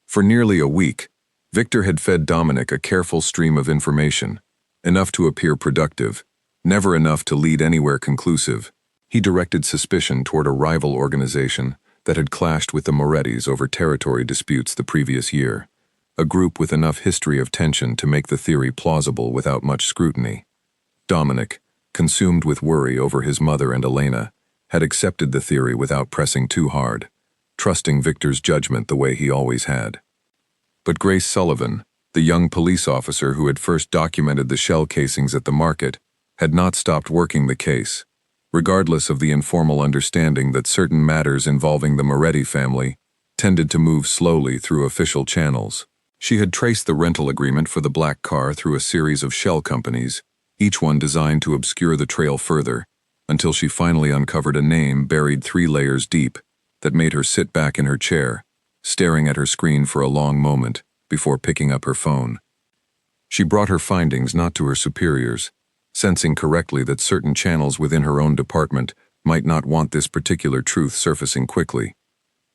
For nearly a week, Victor had fed Dominic a careful stream of information, enough to appear productive, never enough to lead anywhere conclusive. He directed suspicion toward a rival organization that had clashed with the Morettis over territory disputes the previous year, a group with enough history of tension to make the theory plausible without much scrutiny. Dominic, consumed with worry over his mother and Elena, had accepted the theory without pressing too hard, trusting Victor's judgment the way he always had. But Grace Sullivan, the young police officer who had first documented the shell casings at the market, had not stopped working the case, regardless of the informal understanding that certain matters involving the Moretti family tended to move slowly through official channels. She had traced the rental agreement for the black car through a series of shell companies, each one designed to obscure the trail further, until she finally uncovered a name buried 3 layers deep that made her sit back in her chair, staring at her screen for a long moment before picking up her phone. She brought her findings not to her superiors, sensing correctly that certain channels within her own department might not want this particular truth surfacing quickly,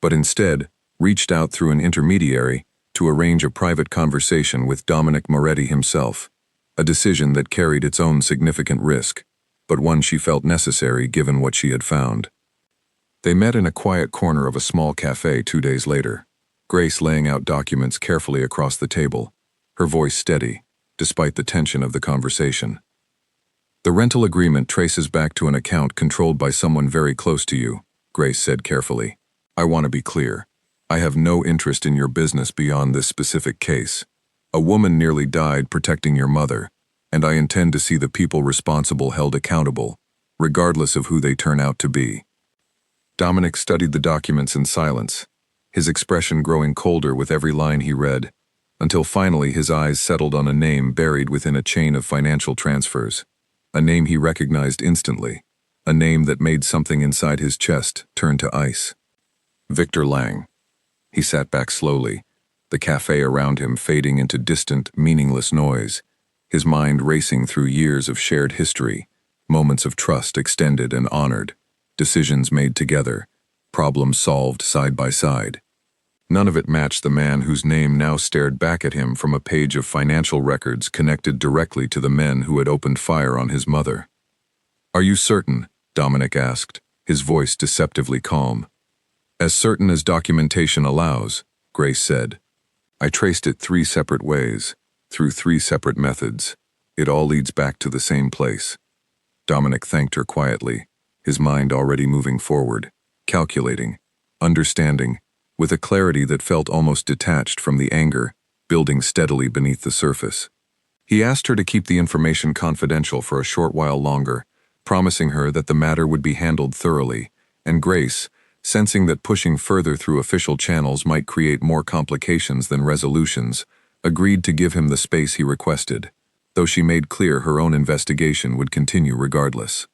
but instead reached out through an intermediary to arrange a private conversation with Dominic Moretti himself, a decision that carried its own significant risk, but one she felt necessary given what she had found. They met in a quiet corner of a small cafe 2 days later, Grace laying out documents carefully across the table, her voice steady, despite the tension of the conversation. "The rental agreement traces back to an account controlled by someone very close to you," Grace said carefully. "I want to be clear. I have no interest in your business beyond this specific case. A woman nearly died protecting your mother, and I intend to see the people responsible held accountable, regardless of who they turn out to be." Dominic studied the documents in silence, his expression growing colder with every line he read, until finally his eyes settled on a name buried within a chain of financial transfers. A name he recognized instantly, a name that made something inside his chest turn to ice. Victor Lang. He sat back slowly, the cafe around him fading into distant, meaningless noise, his mind racing through years of shared history, moments of trust extended and honored, decisions made together, problems solved side by side. None of it matched the man whose name now stared back at him from a page of financial records connected directly to the men who had opened fire on his mother. "Are you certain?" Dominic asked, his voice deceptively calm. "As certain as documentation allows," Grace said. "I traced it 3 separate ways, through 3 separate methods. It all leads back to the same place." Dominic thanked her quietly, his mind already moving forward, calculating, understanding, with a clarity that felt almost detached from the anger building steadily beneath the surface. He asked her to keep the information confidential for a short while longer, promising her that the matter would be handled thoroughly, and Grace, sensing that pushing further through official channels might create more complications than resolutions, agreed to give him the space he requested, though she made clear her own investigation would continue regardless.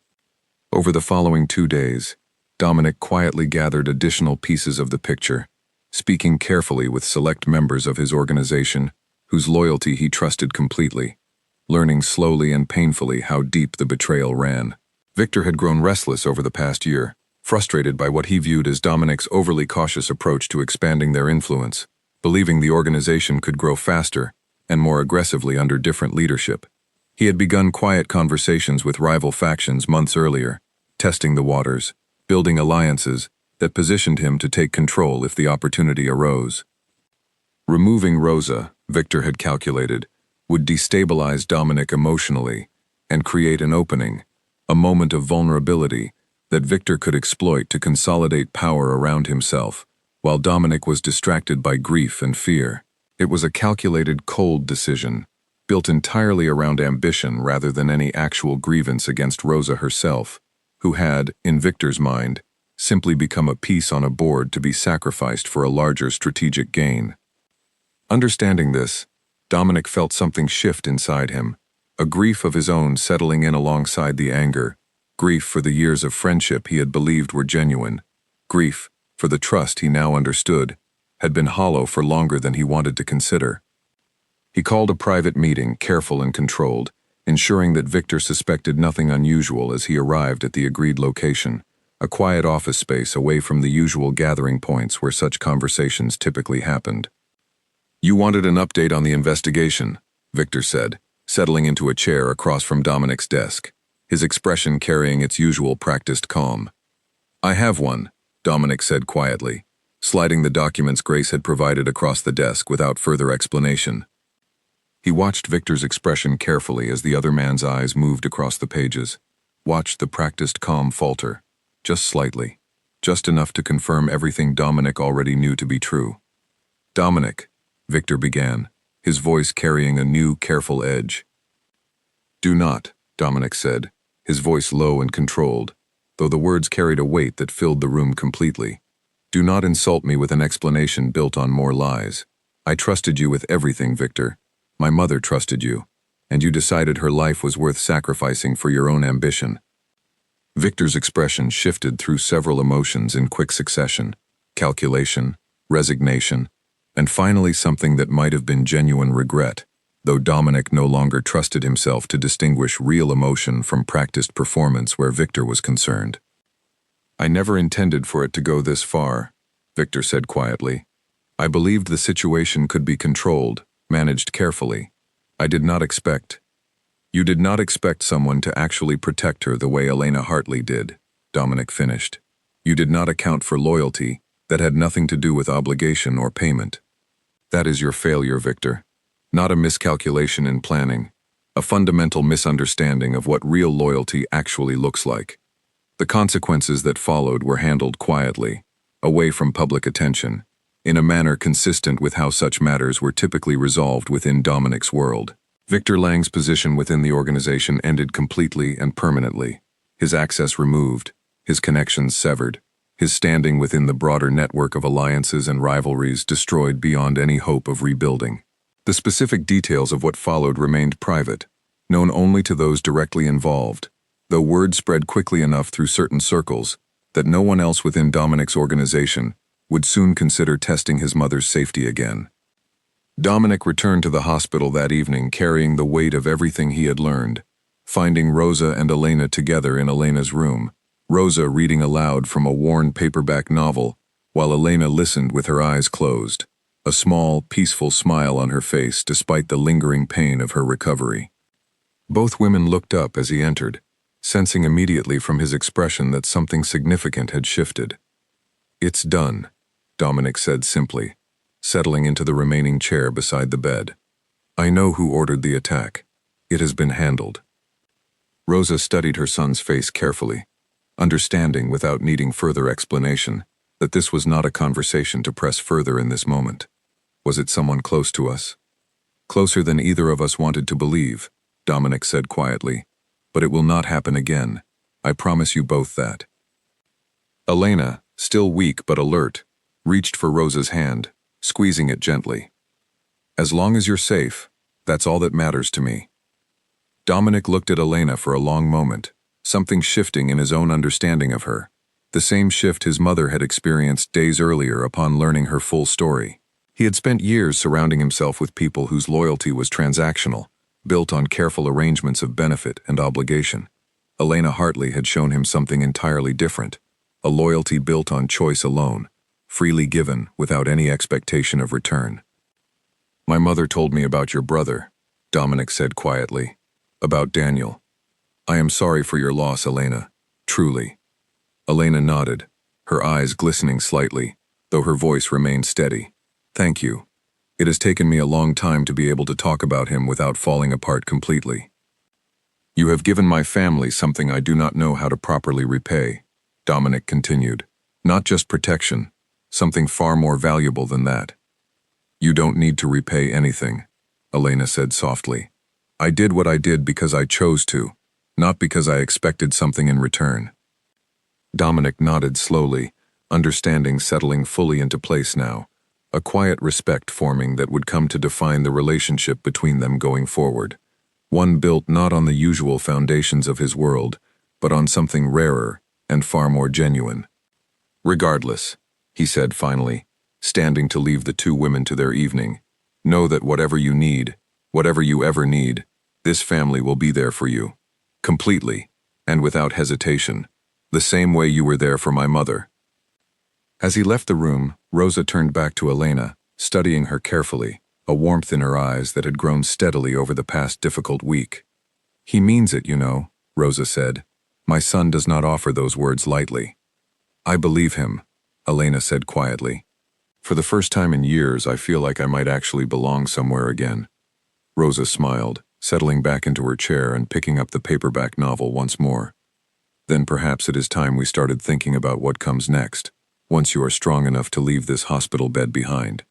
Over the following 2 days, Dominic quietly gathered additional pieces of the picture, speaking carefully with select members of his organization, whose loyalty he trusted completely, learning slowly and painfully how deep the betrayal ran. Victor had grown restless over the past year, frustrated by what he viewed as Dominic's overly cautious approach to expanding their influence, believing the organization could grow faster and more aggressively under different leadership. He had begun quiet conversations with rival factions months earlier, testing the waters, building alliances that positioned him to take control if the opportunity arose. Removing Rosa, Victor had calculated, would destabilize Dominic emotionally and create an opening, a moment of vulnerability that Victor could exploit to consolidate power around himself, while Dominic was distracted by grief and fear. It was a calculated, cold decision, built entirely around ambition rather than any actual grievance against Rosa herself, who had, in Victor's mind, simply become a piece on a board to be sacrificed for a larger strategic gain. Understanding this, Dominic felt something shift inside him, a grief of his own settling in alongside the anger, grief for the years of friendship he had believed were genuine, grief for the trust he now understood had been hollow for longer than he wanted to consider. He called a private meeting, careful and controlled, ensuring that Victor suspected nothing unusual as he arrived at the agreed location, a quiet office space away from the usual gathering points where such conversations typically happened. "You wanted an update on the investigation," Victor said, settling into a chair across from Dominic's desk, his expression carrying its usual practiced calm. "I have one," Dominic said quietly, sliding the documents Grace had provided across the desk without further explanation. He watched Victor's expression carefully as the other man's eyes moved across the pages, watched the practiced calm falter, just slightly, just enough to confirm everything Dominic already knew to be true. "Dominic," Victor began, his voice carrying a new, careful edge. "Do not," Dominic said, his voice low and controlled, though the words carried a weight that filled the room completely. "Do not insult me with an explanation built on more lies. I trusted you with everything, Victor. My mother trusted you, and you decided her life was worth sacrificing for your own ambition." Victor's expression shifted through several emotions in quick succession: calculation, resignation, and finally something that might have been genuine regret, though Dominic no longer trusted himself to distinguish real emotion from practiced performance where Victor was concerned. "I never intended for it to go this far," Victor said quietly. "I believed the situation could be controlled, managed carefully. I did not expect—" "You did not expect someone to actually protect her the way Elena Hartley did," Dominic finished. "You did not account for loyalty that had nothing to do with obligation or payment. That is your failure, Victor. Not a miscalculation in planning, a fundamental misunderstanding of what real loyalty actually looks like. The consequences that followed were handled quietly, away from public attention, in a manner consistent with how such matters were typically resolved within Dominic's world. Victor Lang's position within the organization ended completely and permanently, his access removed, his connections severed, his standing within the broader network of alliances and rivalries destroyed beyond any hope of rebuilding. The specific details of what followed remained private, known only to those directly involved, though word spread quickly enough through certain circles that no one else within Dominic's organization would soon consider testing his mother's safety again. Dominic returned to the hospital that evening carrying the weight of everything he had learned, finding Rosa and Elena together in Elena's room, Rosa reading aloud from a worn paperback novel, while Elena listened with her eyes closed, a small, peaceful smile on her face despite the lingering pain of her recovery. Both women looked up as he entered, sensing immediately from his expression that something significant had shifted. "It's done," Dominic said simply, settling into the remaining chair beside the bed. "I know who ordered the attack. It has been handled." Rosa studied her son's face carefully, understanding without needing further explanation that this was not a conversation to press further in this moment. "Was it someone close to us?" "Closer than either of us wanted to believe," Dominic said quietly, "but it will not happen again. I promise you both that." Elena, still weak but alert, reached for Rosa's hand, squeezing it gently. "As long as you're safe, that's all that matters to me." Dominic looked at Elena for a long moment, something shifting in his own understanding of her, the same shift his mother had experienced days earlier upon learning her full story. He had spent years surrounding himself with people whose loyalty was transactional, built on careful arrangements of benefit and obligation. Elena Hartley had shown him something entirely different, a loyalty built on choice alone, freely given without any expectation of return. "My mother told me about your brother," Dominic said quietly. "About Daniel. I am sorry for your loss, Elena. Truly." Elena nodded, her eyes glistening slightly, though her voice remained steady. "Thank you. It has taken me a long time to be able to talk about him without falling apart completely. You have given my family something I do not know how to properly repay," Dominic continued. "Not just protection, something far more valuable than that. You don't need to repay anything, Elena said softly. I did what I did because I chose to, not because I expected something in return. Dominic nodded slowly, understanding settling fully into place now, a quiet respect forming that would come to define the relationship between them going forward, one built not on the usual foundations of his world, but on something rarer and far more genuine. Regardless, he said finally, standing to leave the two women to their evening, know that whatever you need, whatever you ever need, this family will be there for you, completely, and without hesitation, the same way you were there for my mother. As he left the room, Rosa turned back to Elena, studying her carefully, a warmth in her eyes that had grown steadily over the past difficult week. He means it, you know, Rosa said. My son does not offer those words lightly. I believe him, Elena said quietly. For the first time in years, I feel like I might actually belong somewhere again. Rosa smiled, settling back into her chair and picking up the paperback novel once more. Then perhaps it is time we started thinking about what comes next, once you are strong enough to leave this hospital bed behind.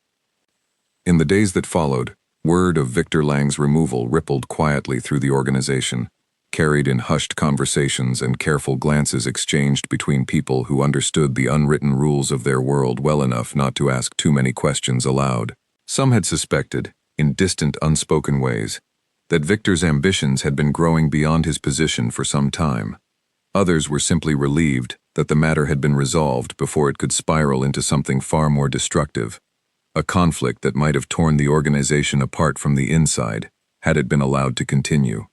In the days that followed, word of Victor Lang's removal rippled quietly through the organization, carried in hushed conversations and careful glances exchanged between people who understood the unwritten rules of their world well enough not to ask too many questions aloud. Some had suspected, in distant, unspoken ways, that Victor's ambitions had been growing beyond his position for some time. Others were simply relieved that the matter had been resolved before it could spiral into something far more destructive, a conflict that might have torn the organization apart from the inside had it been allowed to continue.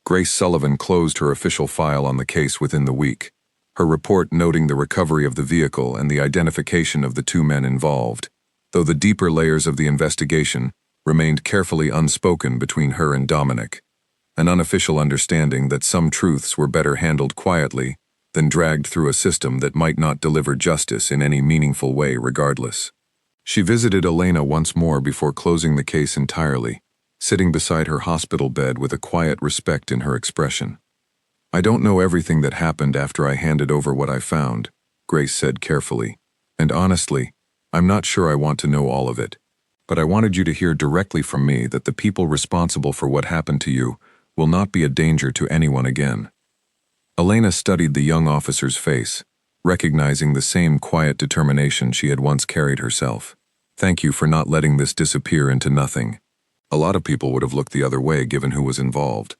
Grace Sullivan closed her official file on the case within the week, her report noting the recovery of the vehicle and the identification of the two men involved, though the deeper layers of the investigation remained carefully unspoken between her and Dominic, an unofficial understanding that some truths were better handled quietly than dragged through a system that might not deliver justice in any meaningful way regardless. She visited Elena once more before closing the case entirely, sitting beside her hospital bed with a quiet respect in her expression. I don't know everything that happened after I handed over what I found, Grace said carefully, and honestly, I'm not sure I want to know all of it. But I wanted you to hear directly from me that the people responsible for what happened to you will not be a danger to anyone again. Elena studied the young officer's face, recognizing the same quiet determination she had once carried herself. Thank you for not letting this disappear into nothing. A lot of people would have looked the other way given who was involved.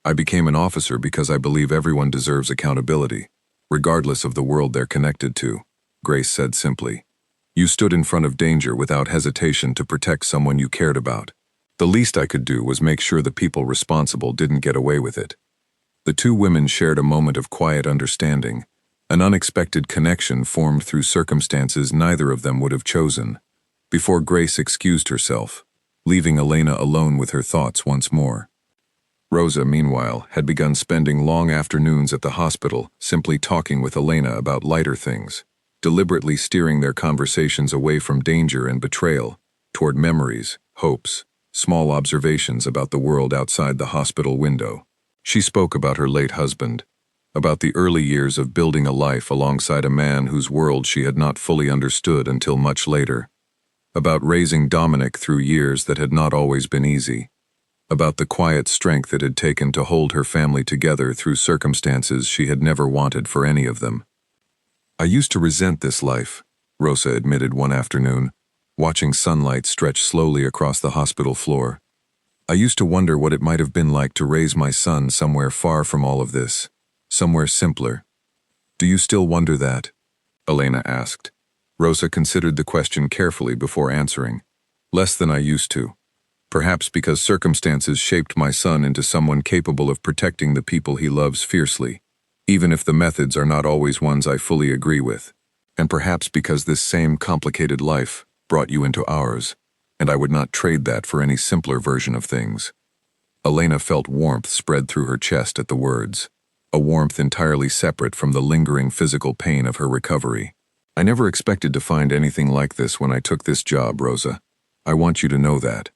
I became an officer because I believe everyone deserves accountability, regardless of the world they're connected to, Grace said simply. You stood in front of danger without hesitation to protect someone you cared about. The least I could do was make sure the people responsible didn't get away with it. The two women shared a moment of quiet understanding, an unexpected connection formed through circumstances neither of them would have chosen, before Grace excused herself, leaving Elena alone with her thoughts once more. Rosa, meanwhile, had begun spending long afternoons at the hospital simply talking with Elena about lighter things, deliberately steering their conversations away from danger and betrayal, toward memories, hopes, small observations about the world outside the hospital window. She spoke about her late husband, about the early years of building a life alongside a man whose world she had not fully understood until much later, about raising Dominic through years that had not always been easy, about the quiet strength it had taken to hold her family together through circumstances she had never wanted for any of them. I used to resent this life, Rosa admitted one afternoon, watching sunlight stretch slowly across the hospital floor. I used to wonder what it might have been like to raise my son somewhere far from all of this, somewhere simpler. Do you still wonder that? Elena asked. Rosa considered the question carefully before answering. Less than I used to. Perhaps because circumstances shaped my son into someone capable of protecting the people he loves fiercely, even if the methods are not always ones I fully agree with. And perhaps because this same complicated life brought you into ours, and I would not trade that for any simpler version of things. Elena felt warmth spread through her chest at the words, a warmth entirely separate from the lingering physical pain of her recovery. I never expected to find anything like this when I took this job, Rosa. I want you to know that.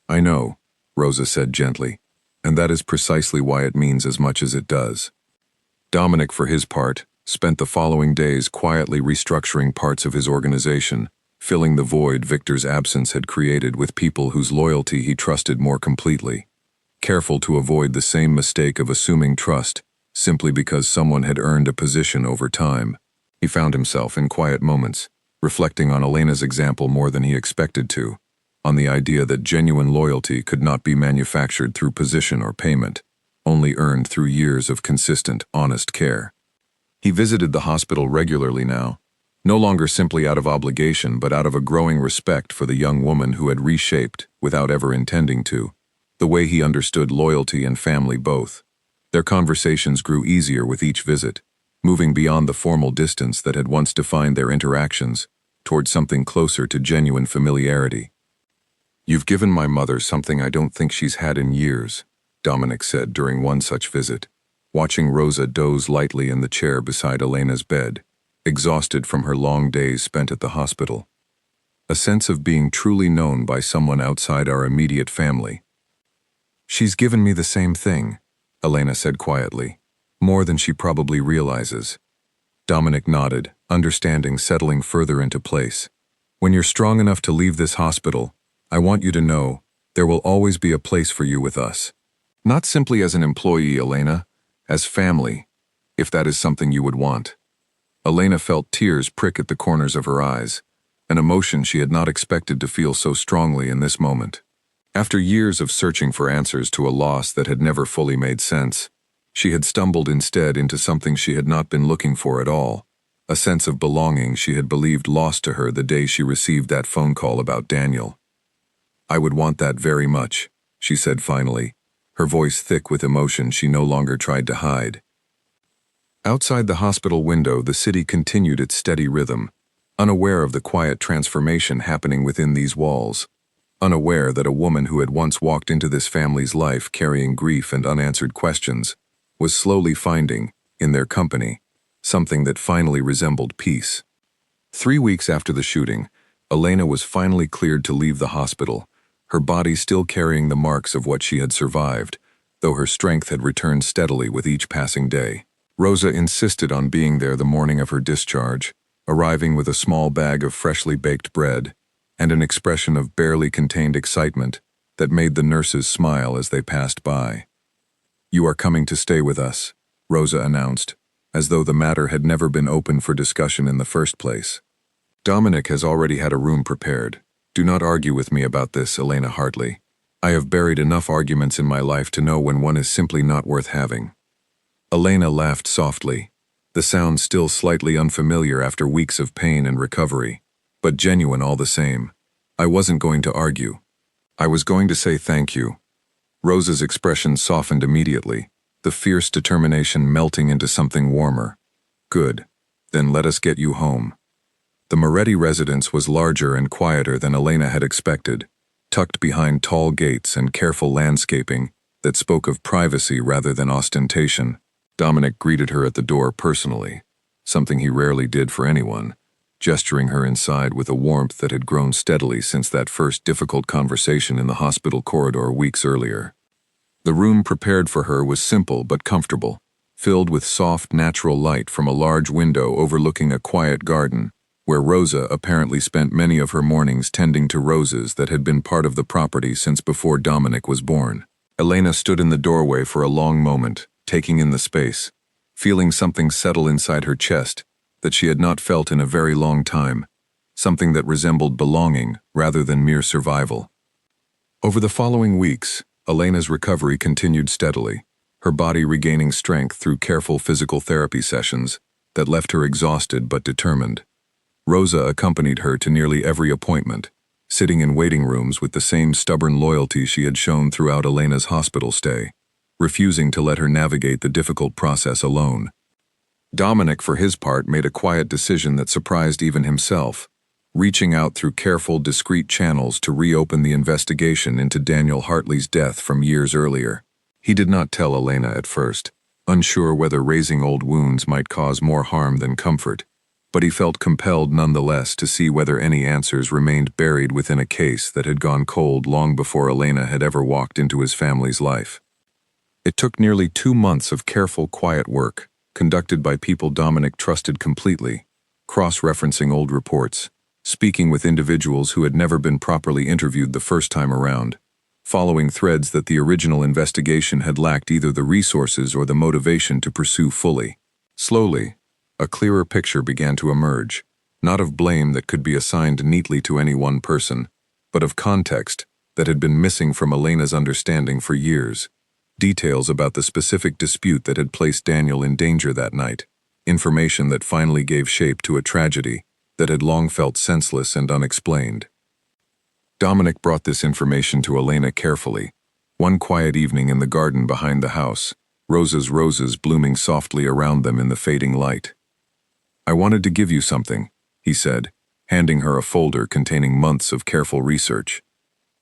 I know, Rosa said gently, and that is precisely why it means as much as it does. Dominic, for his part, spent the following days quietly restructuring parts of his organization, filling the void Victor's absence had created with people whose loyalty he trusted more completely. Careful to avoid the same mistake of assuming trust simply because someone had earned a position over time, he found himself in quiet moments, reflecting on Elena's example more than he expected to, on the idea that genuine loyalty could not be manufactured through position or payment, only earned through years of consistent, honest care. He visited the hospital regularly now, no longer simply out of obligation but out of a growing respect for the young woman who had reshaped, without ever intending to, the way he understood loyalty and family both. Their conversations grew easier with each visit, moving beyond the formal distance that had once defined their interactions, toward something closer to genuine familiarity. "You've given my mother something I don't think she's had in years," Dominic said during one such visit, watching Rosa doze lightly in the chair beside Elena's bed, exhausted from her long days spent at the hospital. "A sense of being truly known by someone outside our immediate family." "She's given me the same thing," Elena said quietly, "more than she probably realizes." Dominic nodded, understanding settling further into place. "When you're strong enough to leave this hospital, I want you to know there will always be a place for you with us. Not simply as an employee, Elena, as family, if that is something you would want." Elena felt tears prick at the corners of her eyes, an emotion she had not expected to feel so strongly in this moment. After years of searching for answers to a loss that had never fully made sense, she had stumbled instead into something she had not been looking for at all, a sense of belonging she had believed lost to her the day she received that phone call about Daniel. "I would want that very much," she said finally, her voice thick with emotion she no longer tried to hide. Outside the hospital window, the city continued its steady rhythm, unaware of the quiet transformation happening within these walls, unaware that a woman who had once walked into this family's life carrying grief and unanswered questions was slowly finding, in their company, something that finally resembled peace. 3 weeks after the shooting, Elena was finally cleared to leave the hospital, her body still carrying the marks of what she had survived, though her strength had returned steadily with each passing day. Rosa insisted on being there the morning of her discharge, arriving with a small bag of freshly baked bread and an expression of barely contained excitement that made the nurses smile as they passed by. "You are coming to stay with us," Rosa announced, as though the matter had never been open for discussion in the first place. "Dominic has already had a room prepared. Do not argue with me about this, Elena Hartley. I have buried enough arguments in my life to know when one is simply not worth having." Elena laughed softly, the sound still slightly unfamiliar after weeks of pain and recovery, but genuine all the same. "I wasn't going to argue. I was going to say thank you." Rosa's expression softened immediately, the fierce determination melting into something warmer. "Good. Then let us get you home." The Moretti residence was larger and quieter than Elena had expected, tucked behind tall gates and careful landscaping that spoke of privacy rather than ostentation. Dominic greeted her at the door personally, something he rarely did for anyone, gesturing her inside with a warmth that had grown steadily since that first difficult conversation in the hospital corridor weeks earlier. The room prepared for her was simple but comfortable, filled with soft, natural light from a large window overlooking a quiet garden, where Rosa apparently spent many of her mornings tending to roses that had been part of the property since before Dominic was born. Elena stood in the doorway for a long moment, taking in the space, feeling something settle inside her chest that she had not felt in a very long time, something that resembled belonging rather than mere survival. Over the following weeks, Elena's recovery continued steadily, her body regaining strength through careful physical therapy sessions that left her exhausted but determined. Rosa accompanied her to nearly every appointment, sitting in waiting rooms with the same stubborn loyalty she had shown throughout Elena's hospital stay, refusing to let her navigate the difficult process alone. Dominic, for his part, made a quiet decision that surprised even himself, reaching out through careful, discreet channels to reopen the investigation into Daniel Hartley's death from years earlier. He did not tell Elena at first, unsure whether raising old wounds might cause more harm than comfort, but he felt compelled nonetheless to see whether any answers remained buried within a case that had gone cold long before Elena had ever walked into his family's life. It took nearly 2 months of careful, quiet work, conducted by people Dominic trusted completely, cross-referencing old reports, speaking with individuals who had never been properly interviewed the first time around, following threads that the original investigation had lacked either the resources or the motivation to pursue fully. Slowly, a clearer picture began to emerge, not of blame that could be assigned neatly to any one person, but of context that had been missing from Elena's understanding for years. Details about the specific dispute that had placed Daniel in danger that night, information that finally gave shape to a tragedy that had long felt senseless and unexplained. Dominic brought this information to Elena carefully. One quiet evening in the garden behind the house, Rosa's roses blooming softly around them in the fading light. "I wanted to give you something," he said, handing her a folder containing months of careful research.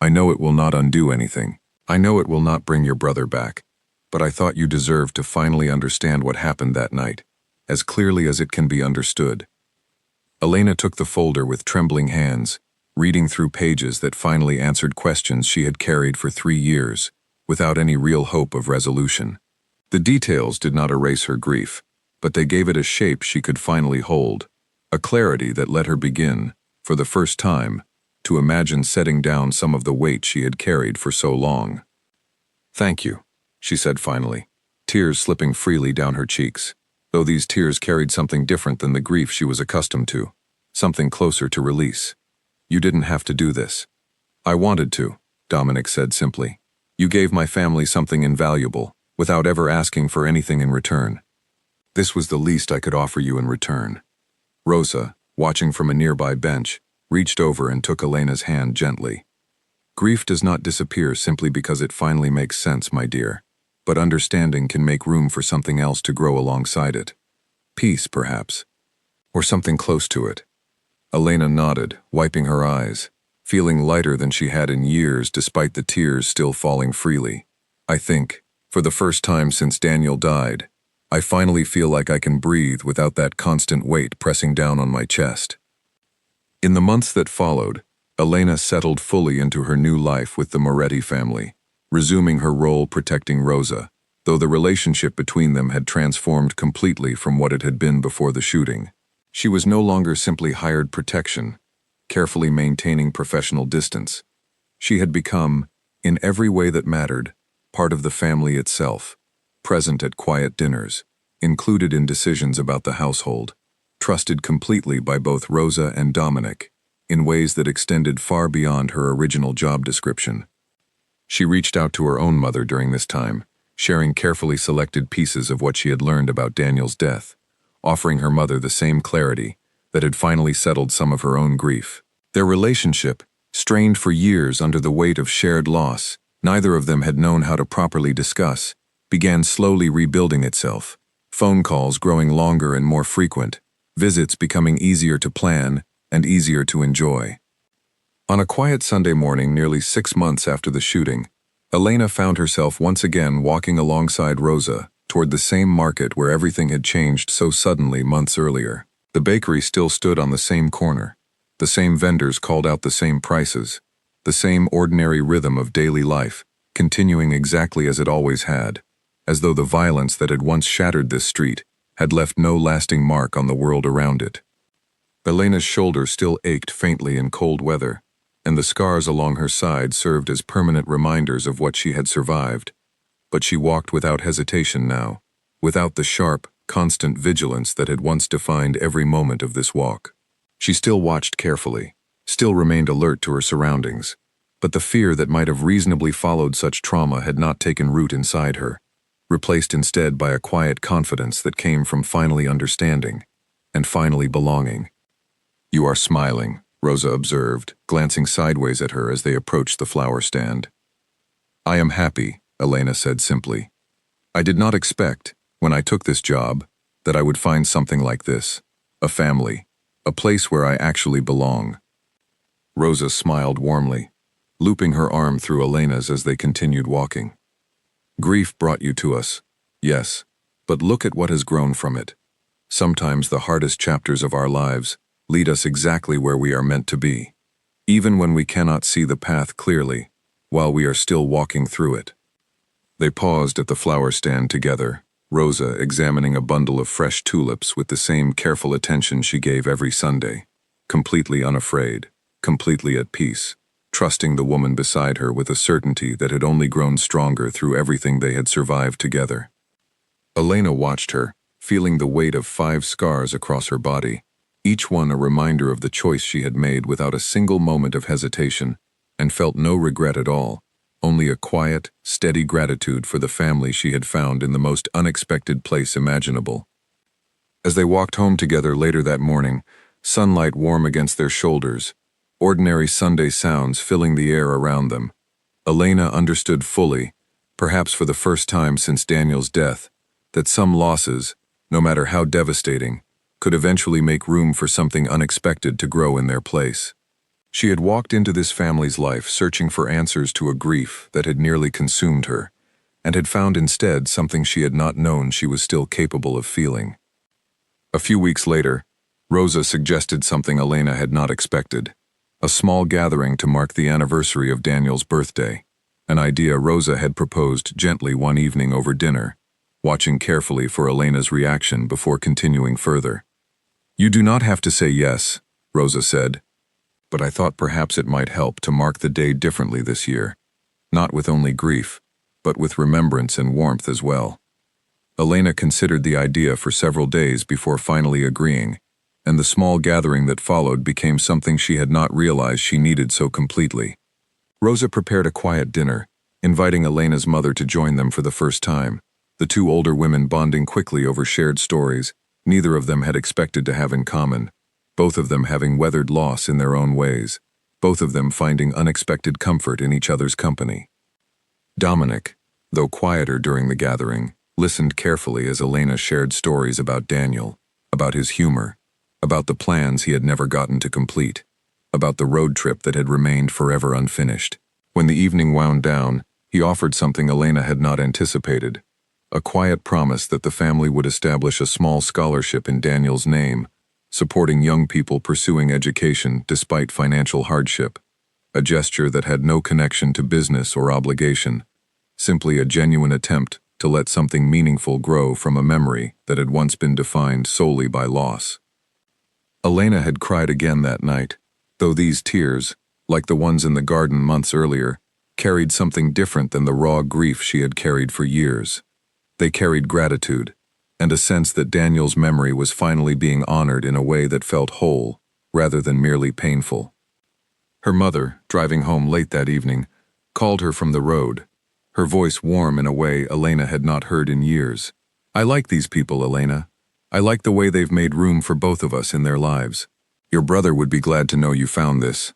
"I know it will not undo anything. I know it will not bring your brother back, but I thought you deserved to finally understand what happened that night, as clearly as it can be understood." Elena took the folder with trembling hands, reading through pages that finally answered questions she had carried for 3 years, without any real hope of resolution. The details did not erase her grief, but they gave it a shape she could finally hold, a clarity that let her begin, for the first time, to imagine setting down some of the weight she had carried for so long. "Thank you," she said finally, tears slipping freely down her cheeks, though these tears carried something different than the grief she was accustomed to, something closer to release. "You didn't have to do this." "I wanted to," Dominic said simply. "You gave my family something invaluable, without ever asking for anything in return. This was the least I could offer you in return." Rosa, watching from a nearby bench, reached over and took Elena's hand gently. "Grief does not disappear simply because it finally makes sense, my dear, but understanding can make room for something else to grow alongside it. Peace, perhaps, or something close to it." Elena nodded, wiping her eyes, feeling lighter than she had in years despite the tears still falling freely. "I think, for the first time since Daniel died, I finally feel like I can breathe without that constant weight pressing down on my chest." In the months that followed, Elena settled fully into her new life with the Moretti family, resuming her role protecting Rosa, though the relationship between them had transformed completely from what it had been before the shooting. She was no longer simply hired protection, carefully maintaining professional distance. She had become, in every way that mattered, part of the family itself, present at quiet dinners, included in decisions about the household, trusted completely by both Rosa and Dominic, in ways that extended far beyond her original job description. She reached out to her own mother during this time, sharing carefully selected pieces of what she had learned about Daniel's death, offering her mother the same clarity that had finally settled some of her own grief. Their relationship, strained for years under the weight of shared loss, neither of them had known how to properly discuss, began slowly rebuilding itself, phone calls growing longer and more frequent, visits becoming easier to plan and easier to enjoy. On a quiet Sunday morning nearly 6 months after the shooting, Elena found herself once again walking alongside Rosa toward the same market where everything had changed so suddenly months earlier. The bakery still stood on the same corner. The same vendors called out the same prices. The same ordinary rhythm of daily life, continuing exactly as it always had, as though the violence that had once shattered this street had left no lasting mark on the world around it. Elena's shoulder still ached faintly in cold weather, and the scars along her side served as permanent reminders of what she had survived. But she walked without hesitation now, without the sharp, constant vigilance that had once defined every moment of this walk. She still watched carefully, still remained alert to her surroundings, but the fear that might have reasonably followed such trauma had not taken root inside her, replaced instead by a quiet confidence that came from finally understanding, and finally belonging. "You are smiling," Rosa observed, glancing sideways at her as they approached the flower stand. "I am happy," Elena said simply. "I did not expect, when I took this job, that I would find something like this, a family, a place where I actually belong." Rosa smiled warmly, looping her arm through Elena's as they continued walking. "Grief brought you to us, yes, but look at what has grown from it. Sometimes the hardest chapters of our lives lead us exactly where we are meant to be, even when we cannot see the path clearly, while we are still walking through it." They paused at the flower stand together, Rosa examining a bundle of fresh tulips with the same careful attention she gave every Sunday, completely unafraid, completely at peace, trusting the woman beside her with a certainty that had only grown stronger through everything they had survived together. Elena watched her, feeling the weight of 5 scars across her body, each one a reminder of the choice she had made without a single moment of hesitation, and felt no regret at all, only a quiet, steady gratitude for the family she had found in the most unexpected place imaginable. As they walked home together later that morning, sunlight warm against their shoulders, ordinary Sunday sounds filling the air around them, Elena understood fully, perhaps for the first time since Daniel's death, that some losses, no matter how devastating, could eventually make room for something unexpected to grow in their place. She had walked into this family's life searching for answers to a grief that had nearly consumed her, and had found instead something she had not known she was still capable of feeling. A few weeks later, Rosa suggested something Elena had not expected, a small gathering to mark the anniversary of Daniel's birthday, an idea Rosa had proposed gently one evening over dinner, watching carefully for Elena's reaction before continuing further. "You do not have to say yes," Rosa said, "but I thought perhaps it might help to mark the day differently this year, not with only grief, but with remembrance and warmth as well." Elena considered the idea for several days before finally agreeing, and the small gathering that followed became something she had not realized she needed so completely. Rosa prepared a quiet dinner, inviting Elena's mother to join them for the first time, the 2 older women bonding quickly over shared stories neither of them had expected to have in common, both of them having weathered loss in their own ways, both of them finding unexpected comfort in each other's company. Dominic, though quieter during the gathering, listened carefully as Elena shared stories about Daniel, about his humor, about the plans he had never gotten to complete, about the road trip that had remained forever unfinished. When the evening wound down, he offered something Elena had not anticipated, a quiet promise that the family would establish a small scholarship in Daniel's name, supporting young people pursuing education despite financial hardship, a gesture that had no connection to business or obligation, simply a genuine attempt to let something meaningful grow from a memory that had once been defined solely by loss. Elena had cried again that night, though these tears, like the ones in the garden months earlier, carried something different than the raw grief she had carried for years. They carried gratitude, and a sense that Daniel's memory was finally being honored in a way that felt whole, rather than merely painful. Her mother, driving home late that evening, called her from the road, her voice warm in a way Elena had not heard in years. "I like these people, Elena. I like the way they've made room for both of us in their lives. Your brother would be glad to know you found this."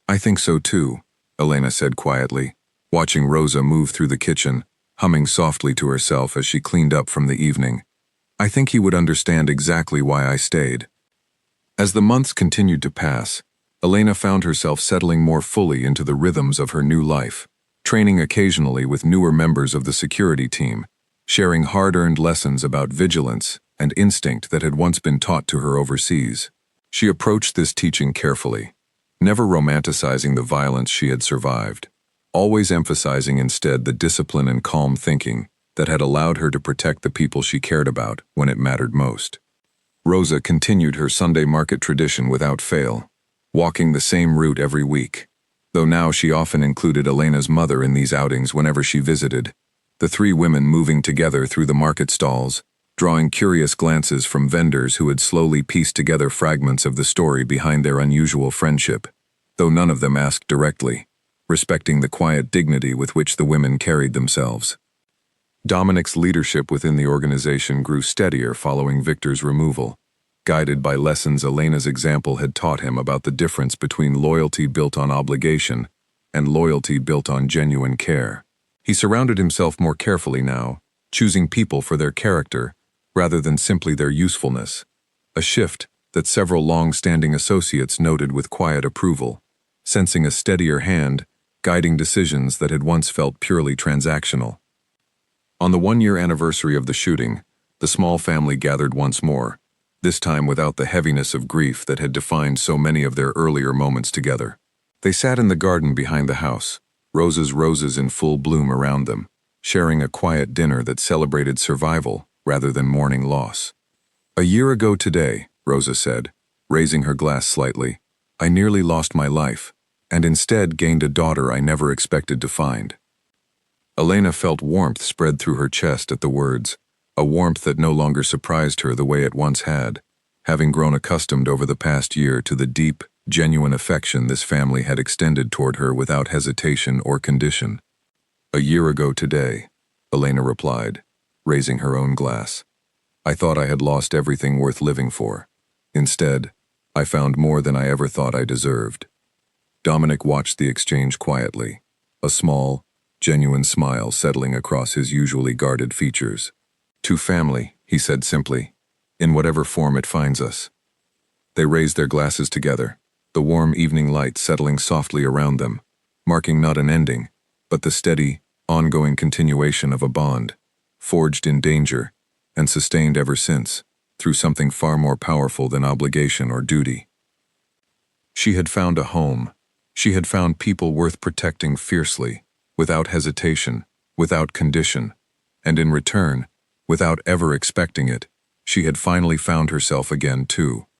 "I think so too," Elena said quietly, watching Rosa move through the kitchen, humming softly to herself as she cleaned up from the evening. "I think he would understand exactly why I stayed." As the months continued to pass, Elena found herself settling more fully into the rhythms of her new life, training occasionally with newer members of the security team, sharing hard-earned lessons about vigilance and instinct that had once been taught to her overseas. She approached this teaching carefully, never romanticizing the violence she had survived, always emphasizing instead the discipline and calm thinking that had allowed her to protect the people she cared about when it mattered most. Rosa continued her Sunday market tradition without fail, walking the same route every week, though now she often included Elena's mother in these outings whenever she visited, the 3 women moving together through the market stalls, drawing curious glances from vendors who had slowly pieced together fragments of the story behind their unusual friendship, though none of them asked directly, respecting the quiet dignity with which the women carried themselves. Dominic's leadership within the organization grew steadier following Victor's removal, guided by lessons Elena's example had taught him about the difference between loyalty built on obligation and loyalty built on genuine care. He surrounded himself more carefully now, choosing people for their character rather than simply their usefulness, a shift that several long-standing associates noted with quiet approval, sensing a steadier hand guiding decisions that had once felt purely transactional. On the 1-year anniversary of the shooting, the small family gathered once more, this time without the heaviness of grief that had defined so many of their earlier moments together. They sat in the garden behind the house, Rosa's roses in full bloom around them, sharing a quiet dinner that celebrated survival rather than mourning loss. "A year ago today," Rosa said, raising her glass slightly, "I nearly lost my life, and instead gained a daughter I never expected to find." Elena felt warmth spread through her chest at the words, a warmth that no longer surprised her the way it once had, having grown accustomed over the past year to the deep, genuine affection this family had extended toward her without hesitation or condition. "A year ago today," Elena replied, raising her own glass. "I thought I had lost everything worth living for. Instead, I found more than I ever thought I deserved." Dominic watched the exchange quietly, a small, genuine smile settling across his usually guarded features. "To family," he said simply, "in whatever form it finds us." They raised their glasses together, the warm evening light settling softly around them, marking not an ending, but the steady, ongoing continuation of a bond, forged in danger and sustained ever since, through something far more powerful than obligation or duty. She had found a home. She had found people worth protecting fiercely, without hesitation, without condition, and in return, without ever expecting it, she had finally found herself again too.